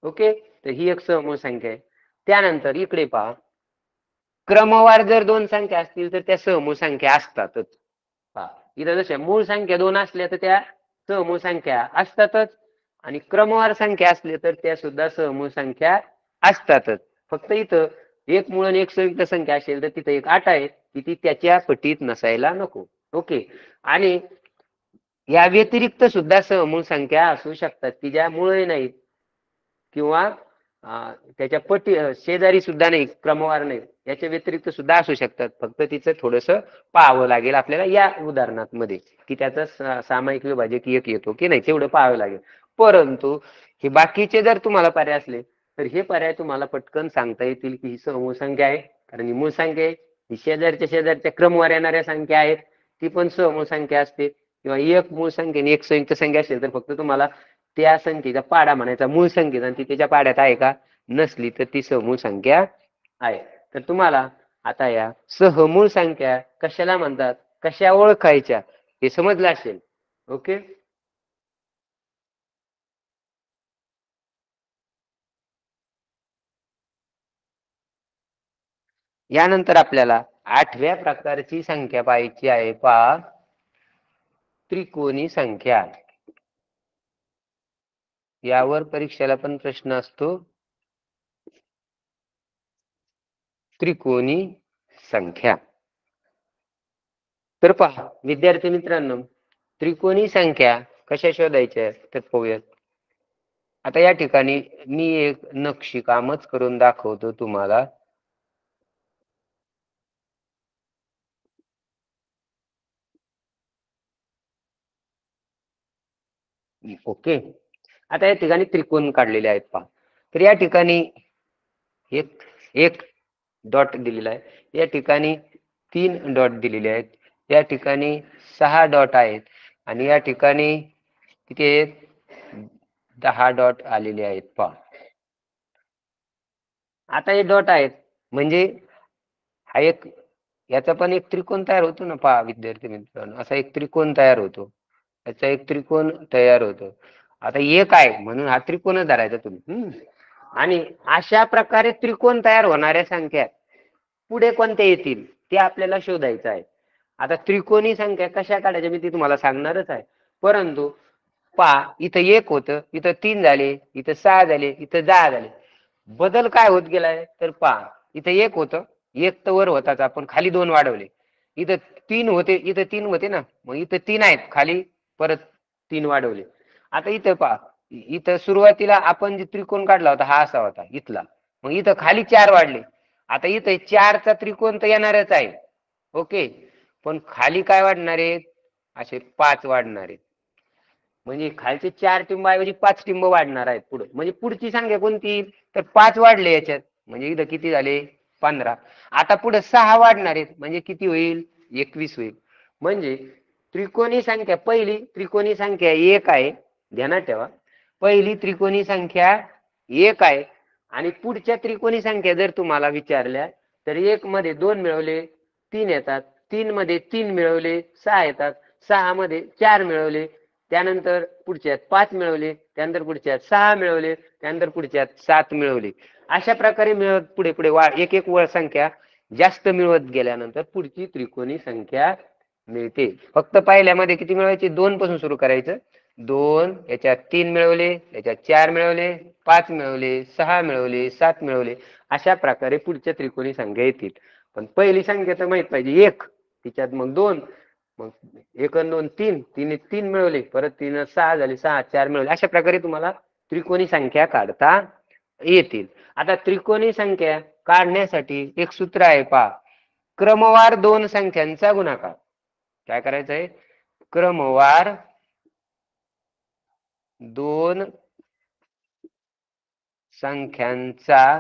ओके, तर ही एक सहमूळ संख्या आहे. त्यानंतर इकडे पहा, क्रमवार जर दोन संख्या असतील तर त्या सहमूळ संख्या असतातच. पहा, इथं जशा मूळ संख्या 2 असल्या तर त्या सहमूळ संख्या असतातच, आणि क्रमवार संख्या असल्या तर त्या सुद्धा सहमूळ संख्या असतातच. फक्त इथं एक मूळ आणि एक संयुक्त संख्या असेल तर तिथे एक अट आहे की ती त्याच्या पटीत नसायला नको. ओके, आणि या व्यतिरिक्त सुद्धा सहमूळ संख्या असू शकतात की ज्या मूळ नाहीत किंवा त्याच्या पटी शेजारी सुद्धा नाही, क्रमवार नाही, याच्या व्यतिरिक्त सुद्धा असू शकतात. फक्त तिचं थोडस पाहावं लागेल आपल्याला या उदाहरणात मध्ये की त्याचा सामायिक विभाजक एक येतो की नाही, तेवढं पाहावं लागेल. परंतु हे बाकीचे जर तुम्हाला पर्याय असले तर हे पर्याय तुम्हाला पटकन सांगता येतील की ही समूह संख्या आहे, कारण ही मूळ संख्या आहे. ही शेजारच्या क्रमवार येणाऱ्या संख्या आहेत, ती पण समूह संख्या असते. किंवा एक मूळ संख्येने एक संयुक्त संख्या असेल तर फक्त तुम्हाला त्या संख्येचा पाडा म्हणायचा मूळ संख्येचा, आणि ती त्याच्या पाड्यात आहे का नसली तर ती समूह संख्या आहे. तर तुम्हाला आता या सहमूळ संख्या कशाला म्हणतात, कशा ओळखायच्या हे समजलं असेल. ओके. यानंतर आपल्याला 8व्या प्रकारची संख्या पाहायची आहे, पहा त्रिकोणी संख्या. यावर परीक्षेला पण प्रश्न असतो, त्रिकोणी संख्या. तर पहा विद्यार्थी मित्रांनो, त्रिकोणी संख्या कशा शोधायच्या तर पाहूयात. आता या ठिकाणी मी एक नक्षीकामच करून दाखवतो तुम्हाला. ओके. आता या ठिकाणी त्रिकोण काढलेले आहेत पहा. तर या ठिकाणी एक एक डॉट दिलेला आहे, या ठिकाणी 3 डॉट दिलेले आहेत, या ठिकाणी 6 डॉट आहेत, आणि या ठिकाणी किती आहेत 10 डॉट आलेले आहेत पहा. आता हे डॉट आहेत म्हणजे हा एक याचा पण एक त्रिकोण तयार होतो ना पहा विद्यार्थी मित्रांनो, असा एक त्रिकोण तयार होतो, याचा एक त्रिकोण तयार होतो. आता एक आहे म्हणून हा त्रिकोणच धरायचा तुम्ही. आणि अशा प्रकारे त्रिकोण तयार होणाऱ्या संख्या पुढे कोणत्या येतील ते आपल्याला शोधायचं आहे. आता त्रिकोणी संख्या कशा काढायच्या मी ती तुम्हाला सांगणारच आहे, परंतु पहा इथं 1 होतं, इथं 3 झाले, इथं 6 झाले, इथं 10 झाले. बदल काय होत गेलाय तर पहा, इथं 1 होतं, 1 तर वर होताच, आपण खाली 2 वाढवले. इथं 3 होते, इथं 3 होते ना, मग इथं 3 आहेत, खाली परत 3 वाढवले. आता इथं पहा, इथं सुरुवातीला आपण जे त्रिकोण काढला होता हा असा होता इथला, मग इथं खाली 4 वाढले. आता इथं 4चा त्रिकोण तर येणारच आहे. ओके. पण खाली काय वाढणार आहेत, असे 5 वाढणार आहेत. म्हणजे खालचे 4 टिंब ऐवजी 5 टिंब वाढणार आहेत पुढे. म्हणजे पुढची संख्या कोणती तर 5 वाढले याच्यात, म्हणजे इथं किती झाले 15. आता पुढे 6 वाढणार आहेत म्हणजे किती होईल 21 होईल. म्हणजे त्रिकोणी संख्या, पहिली त्रिकोणी संख्या 1 आहे, ध्यानात ठेवा. पहिली त्रिकोणी संख्या 1 आहे, आणि पुढच्या त्रिकोणी संख्या जर तुम्हाला विचारल्या तर 1 मध्ये 2 मिळवले 3 येतात, 3 मध्ये 3 मिळवले 6 येतात, 6 मध्ये 4 मिळवले, त्यानंतर पुढच्यात 5 मिळवले, त्यानंतर पुढच्यात 6 मिळवले, त्यानंतर पुढच्यात 7 मिळवले. अशा प्रकारे मिळत पुढे पुढे एक एक वर संख्या जास्त मिळवत गेल्यानंतर पुढची त्रिकोणी संख्या मिळते. फक्त पहिल्यामध्ये किती मिळवायचे 2 पासून सुरू करायचं. 2 याच्यात 3 मिळवले, याच्यात 4 मिळवले, 5 मिळवले, 6 मिळवले, 7 मिळवले. अशा प्रकारे पुढच्या त्रिकोणी संख्या येतील. पण पहिली संख्या तर माहित पाहिजे 1, तिच्यात मग 2, मग 1 आणि 2 3, 3 3 मिळवले, परत 3 6 झाले, 6 4 मिळवले. अशा प्रकारे तुम्हाला त्रिकोणी संख्या काढता येतील. आता त्रिकोणी संख्या काढण्यासाठी एक सूत्र आहे पहा, क्रमवार 2 संख्यांचा गुणाकार. काय करायचं आहे, क्रमवार 2 संख्यांचा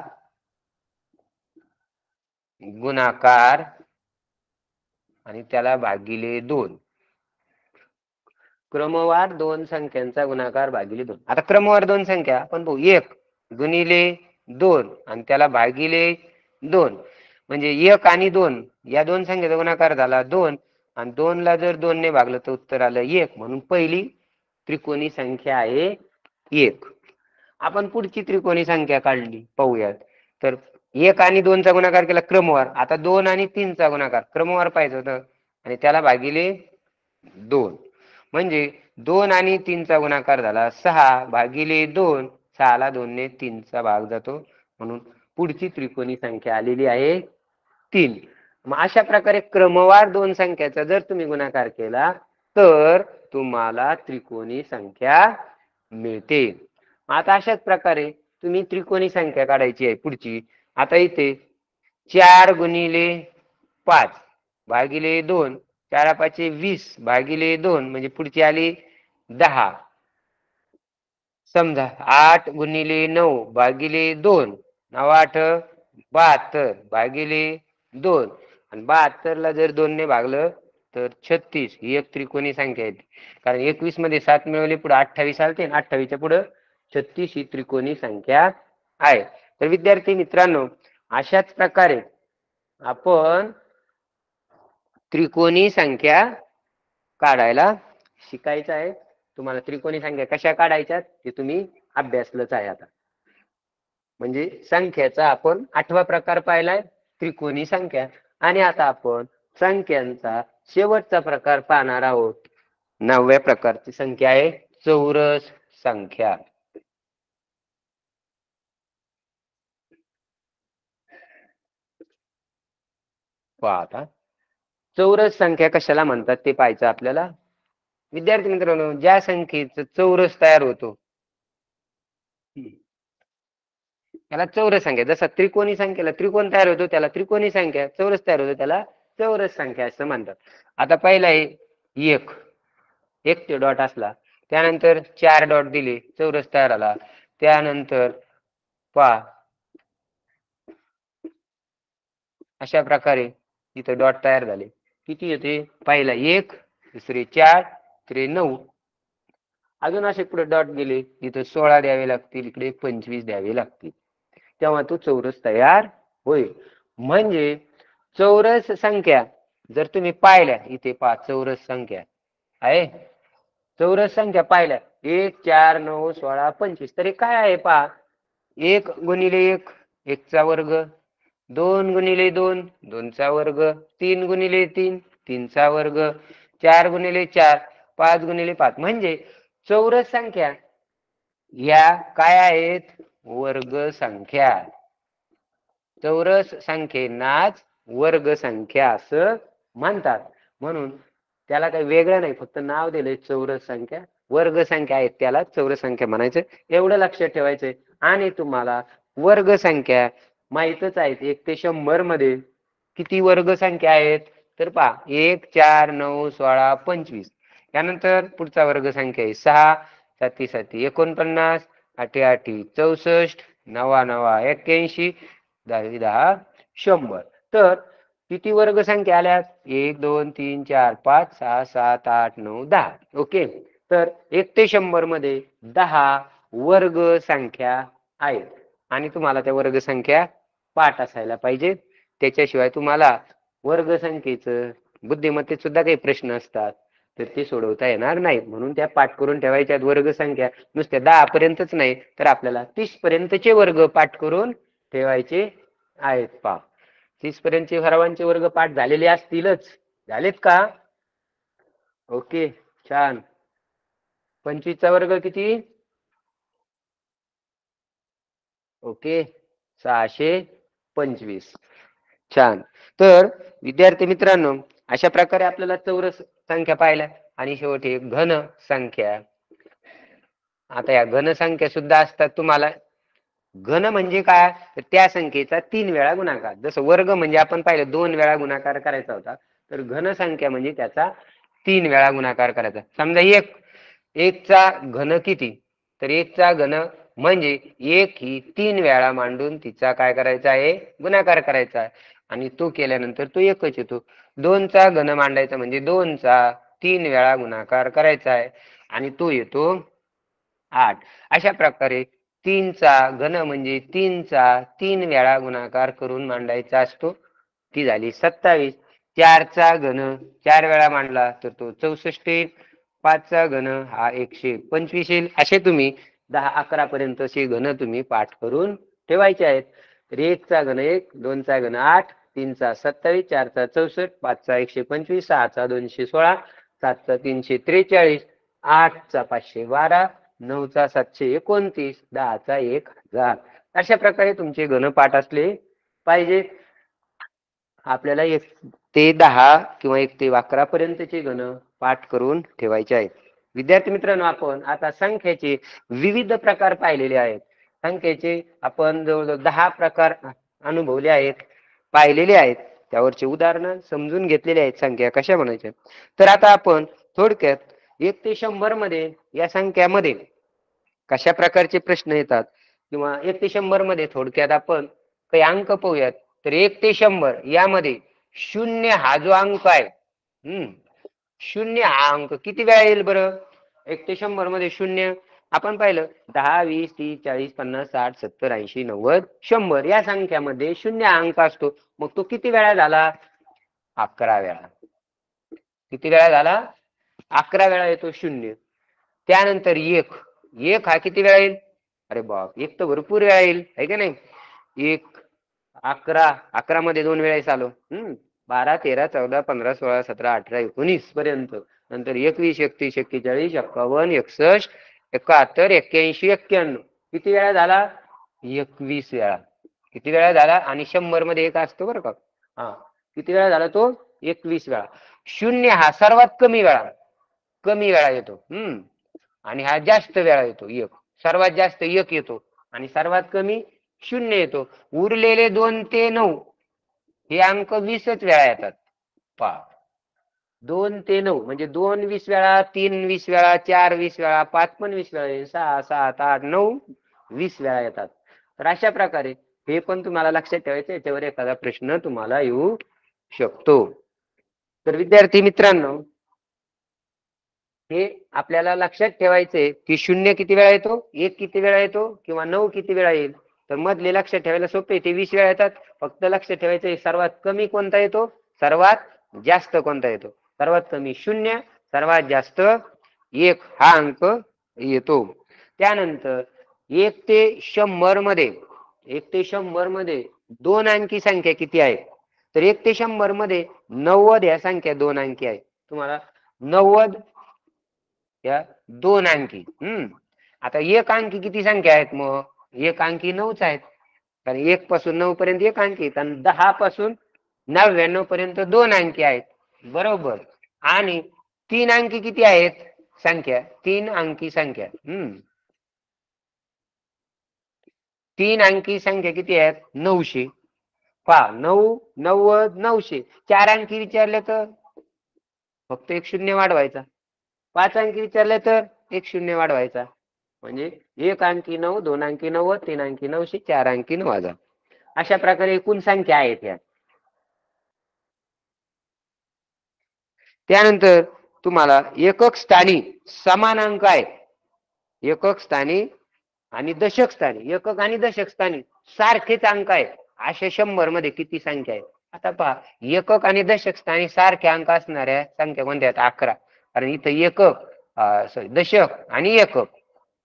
गुणाकार आणि त्याला भागिले 2. क्रमवार 2 संख्यांचा गुणाकार भागिले 2. आता क्रमवार 2 संख्या आपण पाहू, 1 गुणिले 2 आणि त्याला भागिले 2. म्हणजे 1 आणि 2 या 2 संख्येचा गुणाकार झाला 2, आणि 2 ला जर 2 ने भागलं तर उत्तर आलं 1. म्हणून पहिली त्रिकोणी संख्या आहे 1. आपण पुढची त्रिकोणी संख्या काढली पाहूयात. तर 1 आणि 2 चा गुणाकार केला क्रमवार, आता 2 आणि 3 चा गुणाकार क्रमवार पाहिजे होतं, आणि त्याला भागिले 2. म्हणजे 2 आणि 3 चा गुणाकार झाला 6 भागिले 2. 6 ला 2 ने 3 चा भाग जातो, म्हणून पुढची त्रिकोणी संख्या आलेली आहे 3. मग अशा प्रकारे क्रमवार 2 संख्याचा जर तुम्ही गुणाकार केला तर तुम्हाला त्रिकोणी संख्या मिळते. आता अशाच प्रकारे तुम्ही त्रिकोणी संख्या काढायची आहे पुढची. आता इथे 4 गुणिले 5 भागिले 2, 4 5 20 भागिले 2, म्हणजे पुढची आली 10. समजा 8 गुणिले 9 भागिले 2, 9 8 72 भागिले 2, आणि 72 ला जर 2 ने भागलं तर 36 ही एक त्रिकोणी संख्या आहे. कारण 21 मध्ये 7 मिळवले पुढे 28 आलते, 28च्या पुढे 36 ही त्रिकोणी संख्या आहे. तर विद्यार्थी मित्रांनो, अशाच प्रकारे आपण त्रिकोणी संख्या काढायला शिकायचं आहे. तुम्हाला त्रिकोणी संख्या कशा काढायच्या ते तुम्ही अभ्यासलंच आहे आता. म्हणजे संख्याचा आपण 8वा प्रकार पाहिलाय, त्रिकोणी संख्या. आणि आता आपण संख्यांचा शेवटचा प्रकार पाहणार आहोत. 9व्या प्रकारची संख्या आहे चौरस संख्या. पहा आता चौरस संख्या कशाला म्हणतात ते पाहायचं आपल्याला. विद्यार्थी मित्रांनो, ज्या संख्येचं चौरस तयार होतो त्याला चौरस संख्या. जसा त्रिकोणी संख्येला त्रिकोण तयार होतो त्याला त्रिकोणी संख्या, चौरस तयार होतो त्याला चौरस संख्या असं म्हणतात. आता पहिला आहे एक ते डॉट असला, त्यानंतर 4 डॉट दिले, चौरस तयार आला. त्यानंतर पहा अशा प्रकारे इथं डॉट तयार झाले. किती येते? पहिला 1, दुसरे 4, तिसरे 9. अजून असे पुढे डॉट गेले, इथं 16 द्यावे लागतील, इकडे 25 द्यावे लागतील, तेव्हा तो चौरस तयार होईल. म्हणजे चौरस संख्या जर तुम्ही पाहिल्या, इथे पहा चौरस संख्या आहे, चौरस संख्या पाहिल्या 1 4 9 16 25, तरी काय आहे पहा. 1 गुणिले 1 1 चा वर्ग, 2 गुणिले 2 2 चा वर्ग, 3 गुणिले 3 3 चा वर्ग, 4 गुणिले 4 5 गुणिले 5. म्हणजे चौरस संख्या या काय आहेत? वर्ग संख्या. चौरस संख्येनाच वर्ग संख्या असं म्हणतात. म्हणून त्याला काही वेगळं नाही, फक्त नाव दिलंय चौरस संख्या. वर्ग संख्या आहेत त्याला चौरस संख्या म्हणायचं, एवढं लक्षात ठेवायचंय. आणि तुम्हाला वर्ग संख्या माहितच आहेत. 1 ते 100 मध्ये किती वर्ग संख्या आहेत? तर पहा 1 4 9 16 25. त्यानंतर पुढचा वर्ग संख्या आहे 6 7 7 49 8 8 64 9 9 81 10 10 100. तर किती वर्ग संख्या आल्यात? 1 2 3 4 5 6 7 8 9 10. ओके. तर 1 ते 100 मध्ये 10 वर्ग संख्या आहेत. आणि तुम्हाला त्या वर्ग संख्या पाठ असायला पाहिजे. त्याच्याशिवाय तुम्हाला वर्ग संख्येचं बुद्धिमत्तेत सुद्धा काही प्रश्न असतात तर ते सोडवता येणार नाही. म्हणून त्या पाठ करून ठेवायच्या वर्ग संख्या. नुसत्या 10 पर्यंतच नाही तर आपल्याला 30 पर्यंतचे वर्ग पाठ करून ठेवायचे आहेत. पहा 30 पर्यंतचे सर्वांचे वर्ग पाठ झालेले असतीलच. झालेत का? ओके, छान. 25 चा वर्ग किती? ओके, 625. छान. तर विद्यार्थी मित्रांनो, अशा प्रकारे आपल्याला चौरस संख्या पाहिल्या. आणि शेवटी घन संख्या. आता या घन संख्या सुद्धा असतात तुम्हाला. घन म्हणजे काय? तर त्या संख्येचा 3 वेळा गुणाकार. जसं वर्ग म्हणजे आपण पाहिलं 2 वेळा गुणाकार करायचा होता, तर घन संख्या म्हणजे त्याचा 3 वेळा गुणाकार करायचा. समजा 1 चा घन किती? तर 1 चा घन म्हणजे 1 ही 3 वेळा मांडून तिचा काय करायचा आहे? गुणाकार करायचा आहे. आणि तो केल्यानंतर तो 1च येतो. 2 चा घन मांडायचा म्हणजे 2 चा 3 वेळा गुणाकार करायचा आहे आणि तो येतो 8. अशा प्रकारे 3 चा घन म्हणजे 3 चा 3 वेळा गुणाकार करून मांडायचा असतो. ती झाली 27. 4 चा घन 4 वेळा मांडला तर तो 64 येईल. 5 चा घन हा 125 येईल. असे तुम्ही 10-11 पर्यंतचे घन तुम्ही पाठ करून ठेवायचे आहेत. तर 1 चा घन 1, 2 चा घन 8, 3 चा 27, 4 चा 64, 5 चा 125, 6 चा 216, 7 चा 343, 8 चा 512, 9 चा 729, 10 चा 1000. अशा प्रकारे तुमचे घनपाठ असले पाहिजे. आपल्याला 1 ते 10 किंवा 1 ते 11 पर्यंतचे घन पाठ करून ठेवायचे आहेत. विद्यार्थी मित्रांनो, आपण आता संख्येचे विविध प्रकार पाहिलेले आहेत. संख्येचे आपण जवळजवळ 10 प्रकार अनुभवले आहेत, पाहिलेले आहेत. त्यावरचे उदाहरण समजून घेतलेले आहेत संख्या कशा म्हणायच्या. तर आता आपण थोडक्यात 1 ते 100 मध्ये या संख्यामध्ये कशा प्रकारचे प्रश्न येतात किंवा 1 ते 100 मध्ये थोडक्यात आपण काही अंक पाहूयात. तर 1 ते 100 यामध्ये 0 हा जो अंक आहे, 0 हा अंक किती वेळा येईल बरं? 1 ते 100 मध्ये 0 आपण पाहिलं 10, 20, 30, 40, 50, 60, 70, 80, 90, 100 या संख्यामध्ये 0 हा अंक असतो. मग तो किती वेळा झाला? 11 वेळा. किती वेळा झाला? 11 वेळा येतो 0. त्यानंतर 1 हा किती वेळा येईल? अरे बाप, 1 तर भरपूर वेळा येईल, आहे का नाही? 1 11 मध्ये 2 वेळेस आलो. 12, 13, 14, 15, 16, 17, 18, 19 पर्यंत. नंतर 21, 31, 41, 51, 61, 71, 81, 91 किती वेळा झाला? 21 वेळा. किती वेळा झाला? आणि 100 मध्ये 1 असतो बरं का. हा, किती वेळा झाला तो? 21 वेळा. 0 हा सर्वात कमी वेळा येतो. आणि हा जास्त वेळा येतो 1. सर्वात जास्त 1 येतो आणि सर्वात कमी 0 येतो. उरलेले 2 ते 9 हे अंक 20च वेळा येतात. पहा, 2 ते 9 म्हणजे 2 20 वेळा, 3 20 वेळा, 4 20 वेळा, 5 पण 20 वेळा, 6, 7, 8, 9 20 वेळा येतात. तर अशा प्रकारे हे पण तुम्हाला लक्षात ठेवायचं. याच्यावर एखादा प्रश्न तुम्हाला येऊ शकतो. तर विद्यार्थी मित्रांनो, हे आपल्याला लक्षात ठेवायचंय की 0 किती वेळा येतो, 1 किती वेळा येतो किंवा 9 किती वेळा येईल. तर मधले लक्षात ठेवायला सोपे, ते 20 वेळा येतात. फक्त लक्षात ठेवायचंय सर्वात कमी कोणता येतो, सर्वात जास्त कोणता येतो. सर्वात कमी 0, सर्वात जास्त 1 हा अंक येतो. त्यानंतर 1 ते 100 मध्ये 2 अंकी संख्या किती आहे? तर 1 ते 100 मध्ये 90 ह्या संख्या 2 अंकी आहे. तुम्हाला 90 या 2 अंकी. आता 1 अंकी किती संख्या आहेत? मग 1 अंकी 9च आहेत. कारण 1 पासून 9 पर्यंत 1 अंकी आहेत आणि 10 पासून 99 पर्यंत 2 अंकी आहेत. बरोबर. आणि 3 अंकी किती आहेत संख्या? 3 अंकी संख्या. 3 अंकी संख्या किती आहेत? 900. पहा, 9, 90, 900. 4 अंकी विचारले तर फक्त 1 शून्य वाढवायचा. 5 अंकी विचारले तर 1 शून्य वाढवायचा. म्हणजे 1 अंकी 9, 2 अंकी 90, 3 अंकी 900, 4 अंकी 9000. अशा प्रकारे एकूण संख्या आहेत या. त्यानंतर तुम्हाला एकक स्थानी समान अंक आहे. एकक स्थानी आणि दशक स्थानी, एकक आणि दशक स्थानी सारखेच अंक आहेत. अशा 100 मध्ये किती संख्या आहे? आता पहा, एकक आणि दशक स्थानी सारखे अंक असणाऱ्या संख्या कोणत्या आहेत? 11. कारण इथं एकक, दशक आणि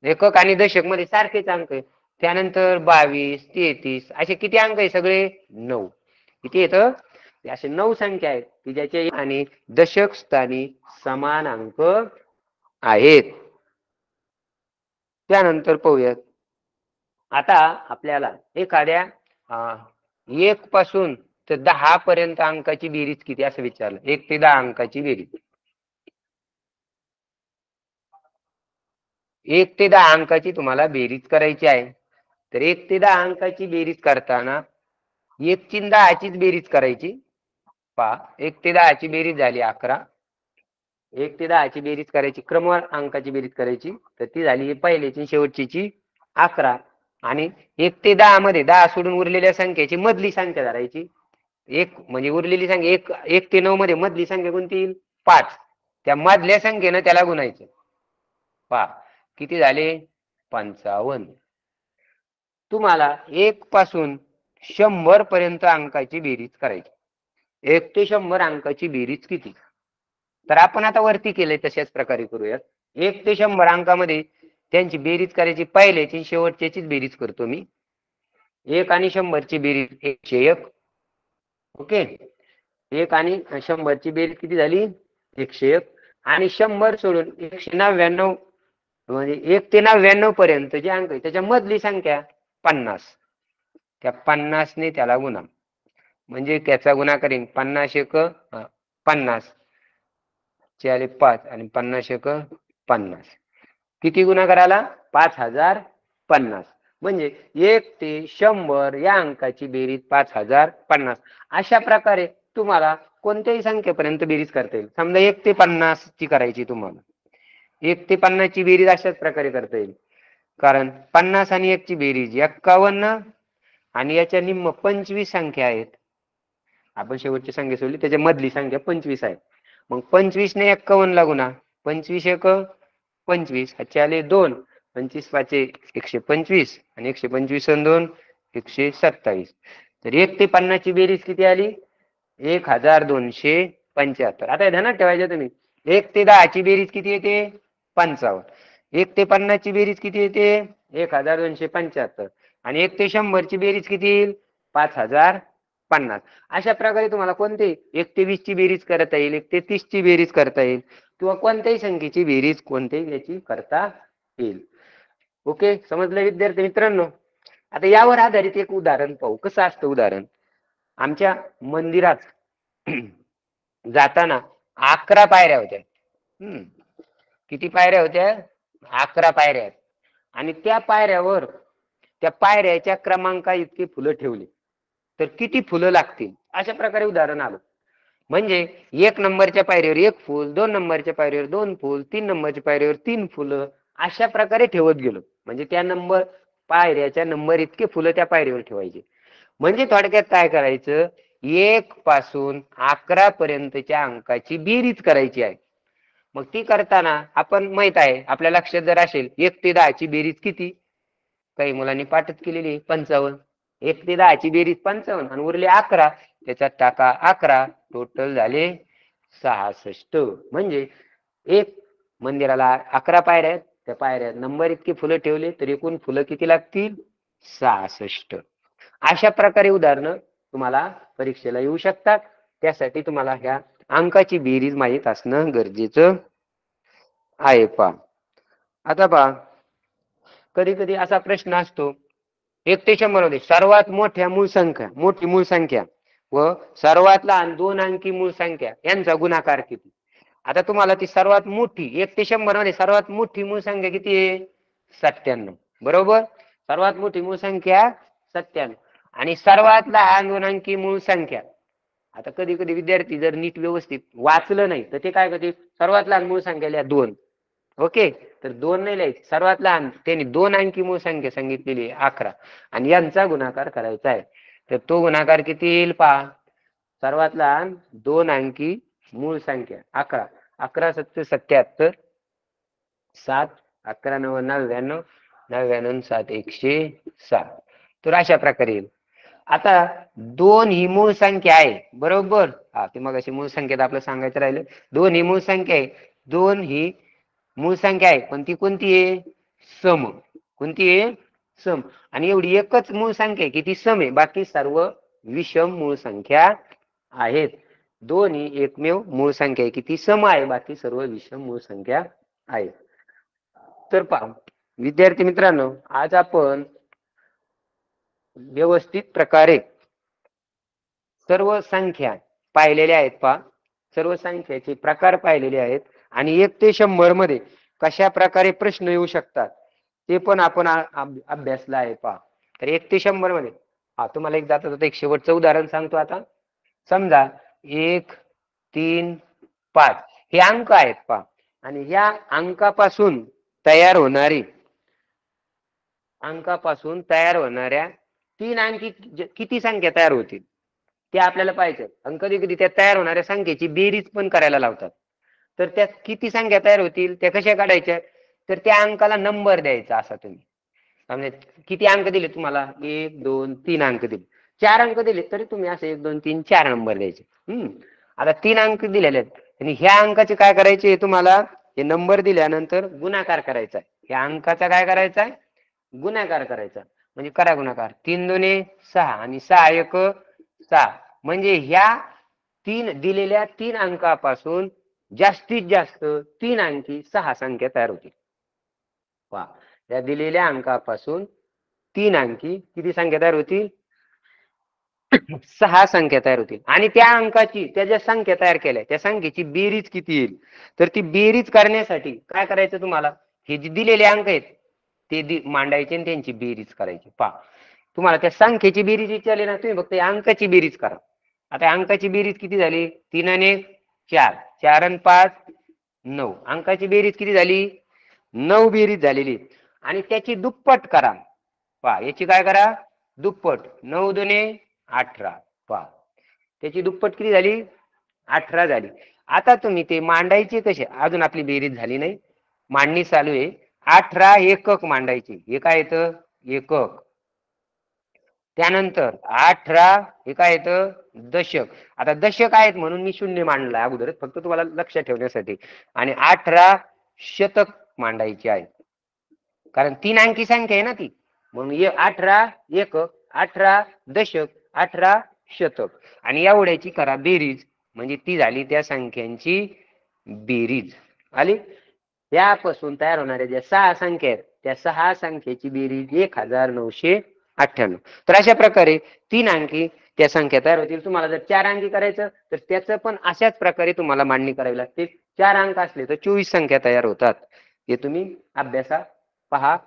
एकक आणि दशक मध्ये सारखेच अंक आहे. त्यानंतर 22, 33 असे किती अंक आहे? सगळे 9. किती येतं? असे 9 संख्या आहेत की ज्याचे आणि दशक स्थानी समान अंक आहेत. त्यानंतर पाहूयात, आता आपल्याला एखाद्या 1 पासून तर 10 पर्यंत अंकाची बेरीज किती असं विचारलं. 1 ते 10 अंकाची बेरीज. 1 ते 10 अंकाची तुम्हाला बेरीज करायची आहे. तर 1 ते 10 अंकाची बेरीज करताना 1 ची 10 चीच बेरीज करायची. पहा, 1 ते 10 ची बेरीज झाली 11. 1 ते 10 ची बेरीज करायची, क्रमवार अंकाची बेरीज करायची. तर ती झाली पहिल्याची शेवटची 11. आणि 1 ते 10 मध्ये 10 सोडून उरलेल्या संख्येची मधली संख्या धरायची. एक म्हणजे उरलेली संख्या 1 ते 9 मध्ये मधली संख्या कोणती येईल? 5. त्या मधल्या संख्येनं त्याला गुणायचं. पहा, किती झाले? 55. तुम्हाला 1 पासून 100 पर्यंत अंकाची बेरीज करायची. 1 ते 100 अंकाची बेरीज किती? तर आपण आता वरती केलंय तशाच प्रकारे करूयात. 1 ते 100 अंकामध्ये त्यांची बेरीज करायची, पहिल्याची शेवटच्याचीच बेरीज करतो मी. 1 आणि 100 ची बेरीज 101. ओके. 1 आणि 100 ची बेरीज किती झाली? 101. आणि 100 सोडून 199 म्हणजे 1 ते 99 पर्यंत जे अंक आहे त्याच्या मधली संख्या 50. त्या 50 ने त्याला गुणा. म्हणजे त्याचा गुणा करीन 50 एक 50 चे 5 आणि 50 एक 50. किती गुणा करायला? 5050. म्हणजे 1 ते 100 या अंकाची बेरीज 5050. अशा प्रकारे तुम्हाला कोणत्याही संख्येपर्यंत बेरीज करता येईल. समजा 1 ते 50 ची करायची तुम्हाला. 1 ते 50 ची बेरीज अशाच प्रकारे करता येईल. कारण 50 आणि 1 ची बेरीज 51 आणि याच्या निम्म 25 संख्या आहेत. आपण शेवटची संख्या सोडली त्याच्या मधली संख्या 25 आहे. मग 25 ने 51 ला गुणा, 25 एक 25, ह्याचे आले 2, 25 पाचे 125 आणि 125 आणि 2 127. तर 1 ते 50 ची बेरीज किती आली? 1275. आता ध्यानात ठेवायचं तुम्ही, 1 ते 10 ची बेरीज किती येते? 55. 1 ते 50 ची बेरीज किती येते? 1275. आणि 1 ते 100 ची बेरीज किती येईल? 5050. अशा प्रकारे तुम्हाला कोणते 1 ते 20 ची बेरीज करता येईल, 1 ते 30 ची बेरीज करता येईल, किंवा कोणत्याही संख्येची बेरीज कोणत्याही याची करता येईल. ओके, समजलं विद्यार्थी मित्रांनो? आता यावर आधारित एक उदाहरण पाहू. कसं असतं उदाहरण? आमच्या मंदिरात जाताना 11 पायऱ्या होत्या. किती पायऱ्या होत्या? 11 पायऱ्या आहेत. आणि त्या पायऱ्यावर त्या पायऱ्याच्या क्रमांका इतकी फुलं ठेवली तर किती फुलं लागतील? अशा प्रकारे उदाहरण आलं. म्हणजे 1 नंबरच्या पायरीवर 1 फुल, 2 नंबरच्या पायरीवर 2 फुल, 3 नंबरच्या पायरीवर 3 फुलं, अशा प्रकारे ठेवत गेलो. म्हणजे त्या नंबर पायऱ्याच्या नंबर इतके फुलं त्या पायरीवर ठेवायचे. म्हणजे थोडक्यात काय करायचं? 1 पासून 11 पर्यंतच्या अंकाची बेरीज करायची आहे. मग ती करताना आपण माहित आहे, आपल्या लक्षात जर असेल, 1 ते 10 ची बेरीज किती? काही मुलांनी पाठच केलेली 55. 1 ते 10 ची बेरीज 55 आणि उरले 11, त्याच्यात टाका 11, टोटल झाले 66. म्हणजे एक मंदिराला 11 पायऱ्या आहेत, त्या पायऱ्या नंबर इतकी फुलं ठेवले तर एकूण फुलं किती लागतील? 66. अशा प्रकारे उदाहरणं तुम्हाला परीक्षेला येऊ शकतात. त्यासाठी तुम्हाला ह्या अंकाची बेरीज माहीत असणं गरजेचं आहे. पहा आता पहा, कधी कधी असा प्रश्न असतो, 1 ते 100 मध्ये सर्वात मोठी मूळ संख्या व सर्वात लहान 2 अंकी मूळ संख्या यांचा गुणाकार किती? आता तुम्हाला ती सर्वात मोठी 1 ते 100 मध्ये सर्वात मोठी मूळ संख्या किती आहे? 97. बरोबर. सर्वात मोठी मूळ संख्या 97 आणि सर्वात लहान 2 अंकी मूळ संख्या. आता कधी कधी विद्यार्थी जर नीट व्यवस्थित वाचलं नाही तर ते काय करते, सर्वात लहान मूळ संख्या लिहा 2. ओके, तर 2 नाही लिहायचे, सर्वात लहान त्यांनी 2 अंकी मूळ संख्या सांगितलेली 11 आणि यांचा गुणाकार करायचा आहे. तर तो गुणाकार किती येईल पहा. सर्वात लहान 2 अंकी मूळ संख्या 11, 11 7 77, 7 11 9 99, 99 7 107. तर अशा प्रकारे येईल. आता 2 ही मूळ संख्या आहे. बरोबर. हा, ते मग अशी मूळ संख्या आपलं सांगायचं राहिलं. 2 ही मूळ संख्या आहे. 2 ही मूळ संख्या आहे, पण ती कोणती आहे? सम. कोणती आहे? सम. आणि एवढी एकच मूळ संख्या आहे की ती सम आहे, बाकी सर्व विषम मूळ संख्या आहेत. 2 ही एकमेव मूळ संख्या आहे की ती सम आहे, बाकी सर्व विषम मूळ संख्या आहेत. तर पहा विद्यार्थी मित्रांनो, आज आपण व्यवस्थित प्रकारे सर्व संख्या पाहिलेल्या आहेत. पहा, सर्व संख्याचे प्रकार पाहिलेले आहेत आणि 1 ते 100 मध्ये कशा प्रकारे प्रश्न येऊ शकतात ते पण आपण अभ्यासला आहे. पहा, तर 1 ते 100 मध्ये तुम्हाला एक जाता जाता एक शेवटचं उदाहरण सांगतो. आता समजा 1 3 5 हे अंक आहेत. पहा, आणि या अंकापासून तयार होणाऱ्या 3 अंकी किती संख्या तयार होतील ते आपल्याला पाहिजे. आणि कधी कधी त्या तयार होणाऱ्या संख्येची बेरीज पण करायला लावतात. तर त्या किती संख्या तयार होतील त्या कशा काढायच्या? तर त्या अंकाला नंबर द्यायचा. असा तुम्ही समजा किती अंक दिले तुम्हाला, 1 2 3 अंक दिले, 4 अंक दिले तरी तुम्ही असे 1 2 3 4 नंबर द्यायचे. आता 3 अंक दिलेले आहेत आणि ह्या अंकाचे काय करायचे? तुम्हाला हे नंबर दिल्यानंतर गुणाकार करायचा आहे. या अंकाचा काय करायचा आहे? गुणाकार करायचा. म्हणजे करा गुणाकार. 3 2 6 आणि 6 1 6. म्हणजे ह्या दिलेल्या 3 अंकापासून जास्तीत जास्त 3 अंकी 6 संख्या तयार होतील. पहा, या दिलेल्या अंकापासून 3 अंकी किती संख्या तयार होतील? 6 संख्या तयार होतील. आणि त्या अंकाची, त्या ज्या संख्या तयार केल्या त्या संख्येची बेरीज किती येईल? तर ती बेरीज करण्यासाठी काय करायचं तुम्हाला? हे जे दिलेले अंक आहेत ते मांडायचे आणि त्यांची बेरीज करायची. पहा, तुम्हाला त्या संख्येची बेरीज विचारली ना, तुम्ही फक्त अंकाची बेरीज करा. आता अंकाची बेरीज किती झाली? 3 आणि 1 4, 4 आणि 5 9. अंकाची बेरीज किती झाली? 9 बेरीज झालेली. आणि त्याची दुप्पट करा. पहा याची काय करा, दुप्पट. 9 दुने 18. पहा त्याची दुप्पट किती झाली, 18 झाली. आता तुम्ही ते मांडायचे कसे, अजून आपली बेरीज झाली नाही, मांडणी चालू आहे. 18 एकक मांडायचे. हे काय येतं, एकक. त्यानंतर 18 हे काय येतं, दशक. आता दशक आहेत म्हणून मी शून्य मांडला अगोदर, फक्त तुम्हाला लक्षात ठेवण्यासाठी. आणि 18 शतक मांडायची आहे, कारण 3 अंकी संख्या आहे ना ती. म्हणून 18 एकक, 18 दशक, 18 शतक. आणि एवढ्याची करा बेरीज, म्हणजे ती झाली त्या संख्यांची बेरीज. आली. यापासून तयार होणाऱ्या ज्या 6 संख्या आहेत त्या 6 संख्येची बेरीज 1998. तर अशा प्रकारे 3 अंकी त्या संख्या तयार होतील. तुम्हाला जर 4 अंकी करायचं तर त्याचं पण अशाच प्रकारे तुम्हाला मांडणी करावी लागते. 4 अंक असले तर 24 संख्या तयार होतात. हे तुम्ही अभ्यासात पहा.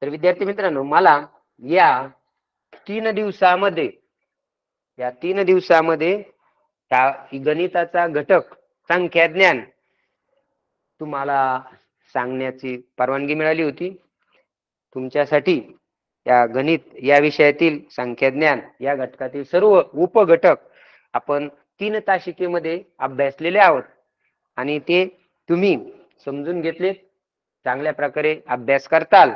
तर विद्यार्थी मित्रांनो, मला या 3 दिवसामध्ये गणिताचा घटक संख्या ज्ञान तुम्हाला सांगण्याची परवानगी मिळाली होती. तुमच्यासाठी या गणित या विषयातील संख्याज्ञान या घटकातील सर्व उपघटक आपण 3 तासिकेमध्ये अभ्यासलेले आहोत आणि ते तुम्ही समजून घेतले, चांगल्या प्रकारे अभ्यास करताल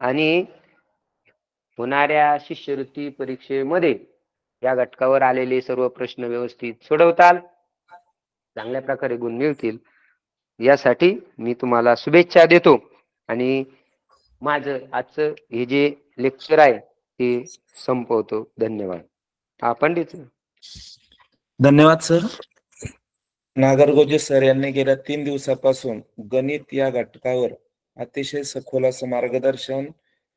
आणि होणाऱ्या शिष्यवृत्ती परीक्षेमध्ये या घटकावर आलेले सर्व प्रश्न व्यवस्थित सोडवताल, चांगल्या प्रकारे गुण मिळतील यासाठी मी तुम्हाला शुभेच्छा देतो. आणि माझं आजचं हे जे लेक्चर आहे ते संपवतो. धन्यवाद. हा पंडित. धन्यवाद सर. नागरगोजे सर यांनी गेल्या 3 दिवसापासून गणित या घटकावर अतिशय सखोल असं मार्गदर्शन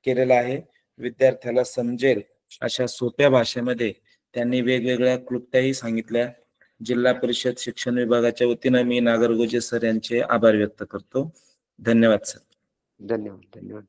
केलेलं आहे. विद्यार्थ्याला समजेल अशा सोप्या भाषेमध्ये त्यांनी वेगवेगळ्या क्लुप्त्याही सांगितल्या. जिल्हा परिषद शिक्षण विभागाच्या वतीनं मी नागरगोजे सर यांचे आभार व्यक्त करतो. धन्यवाद सर. धन्यवाद.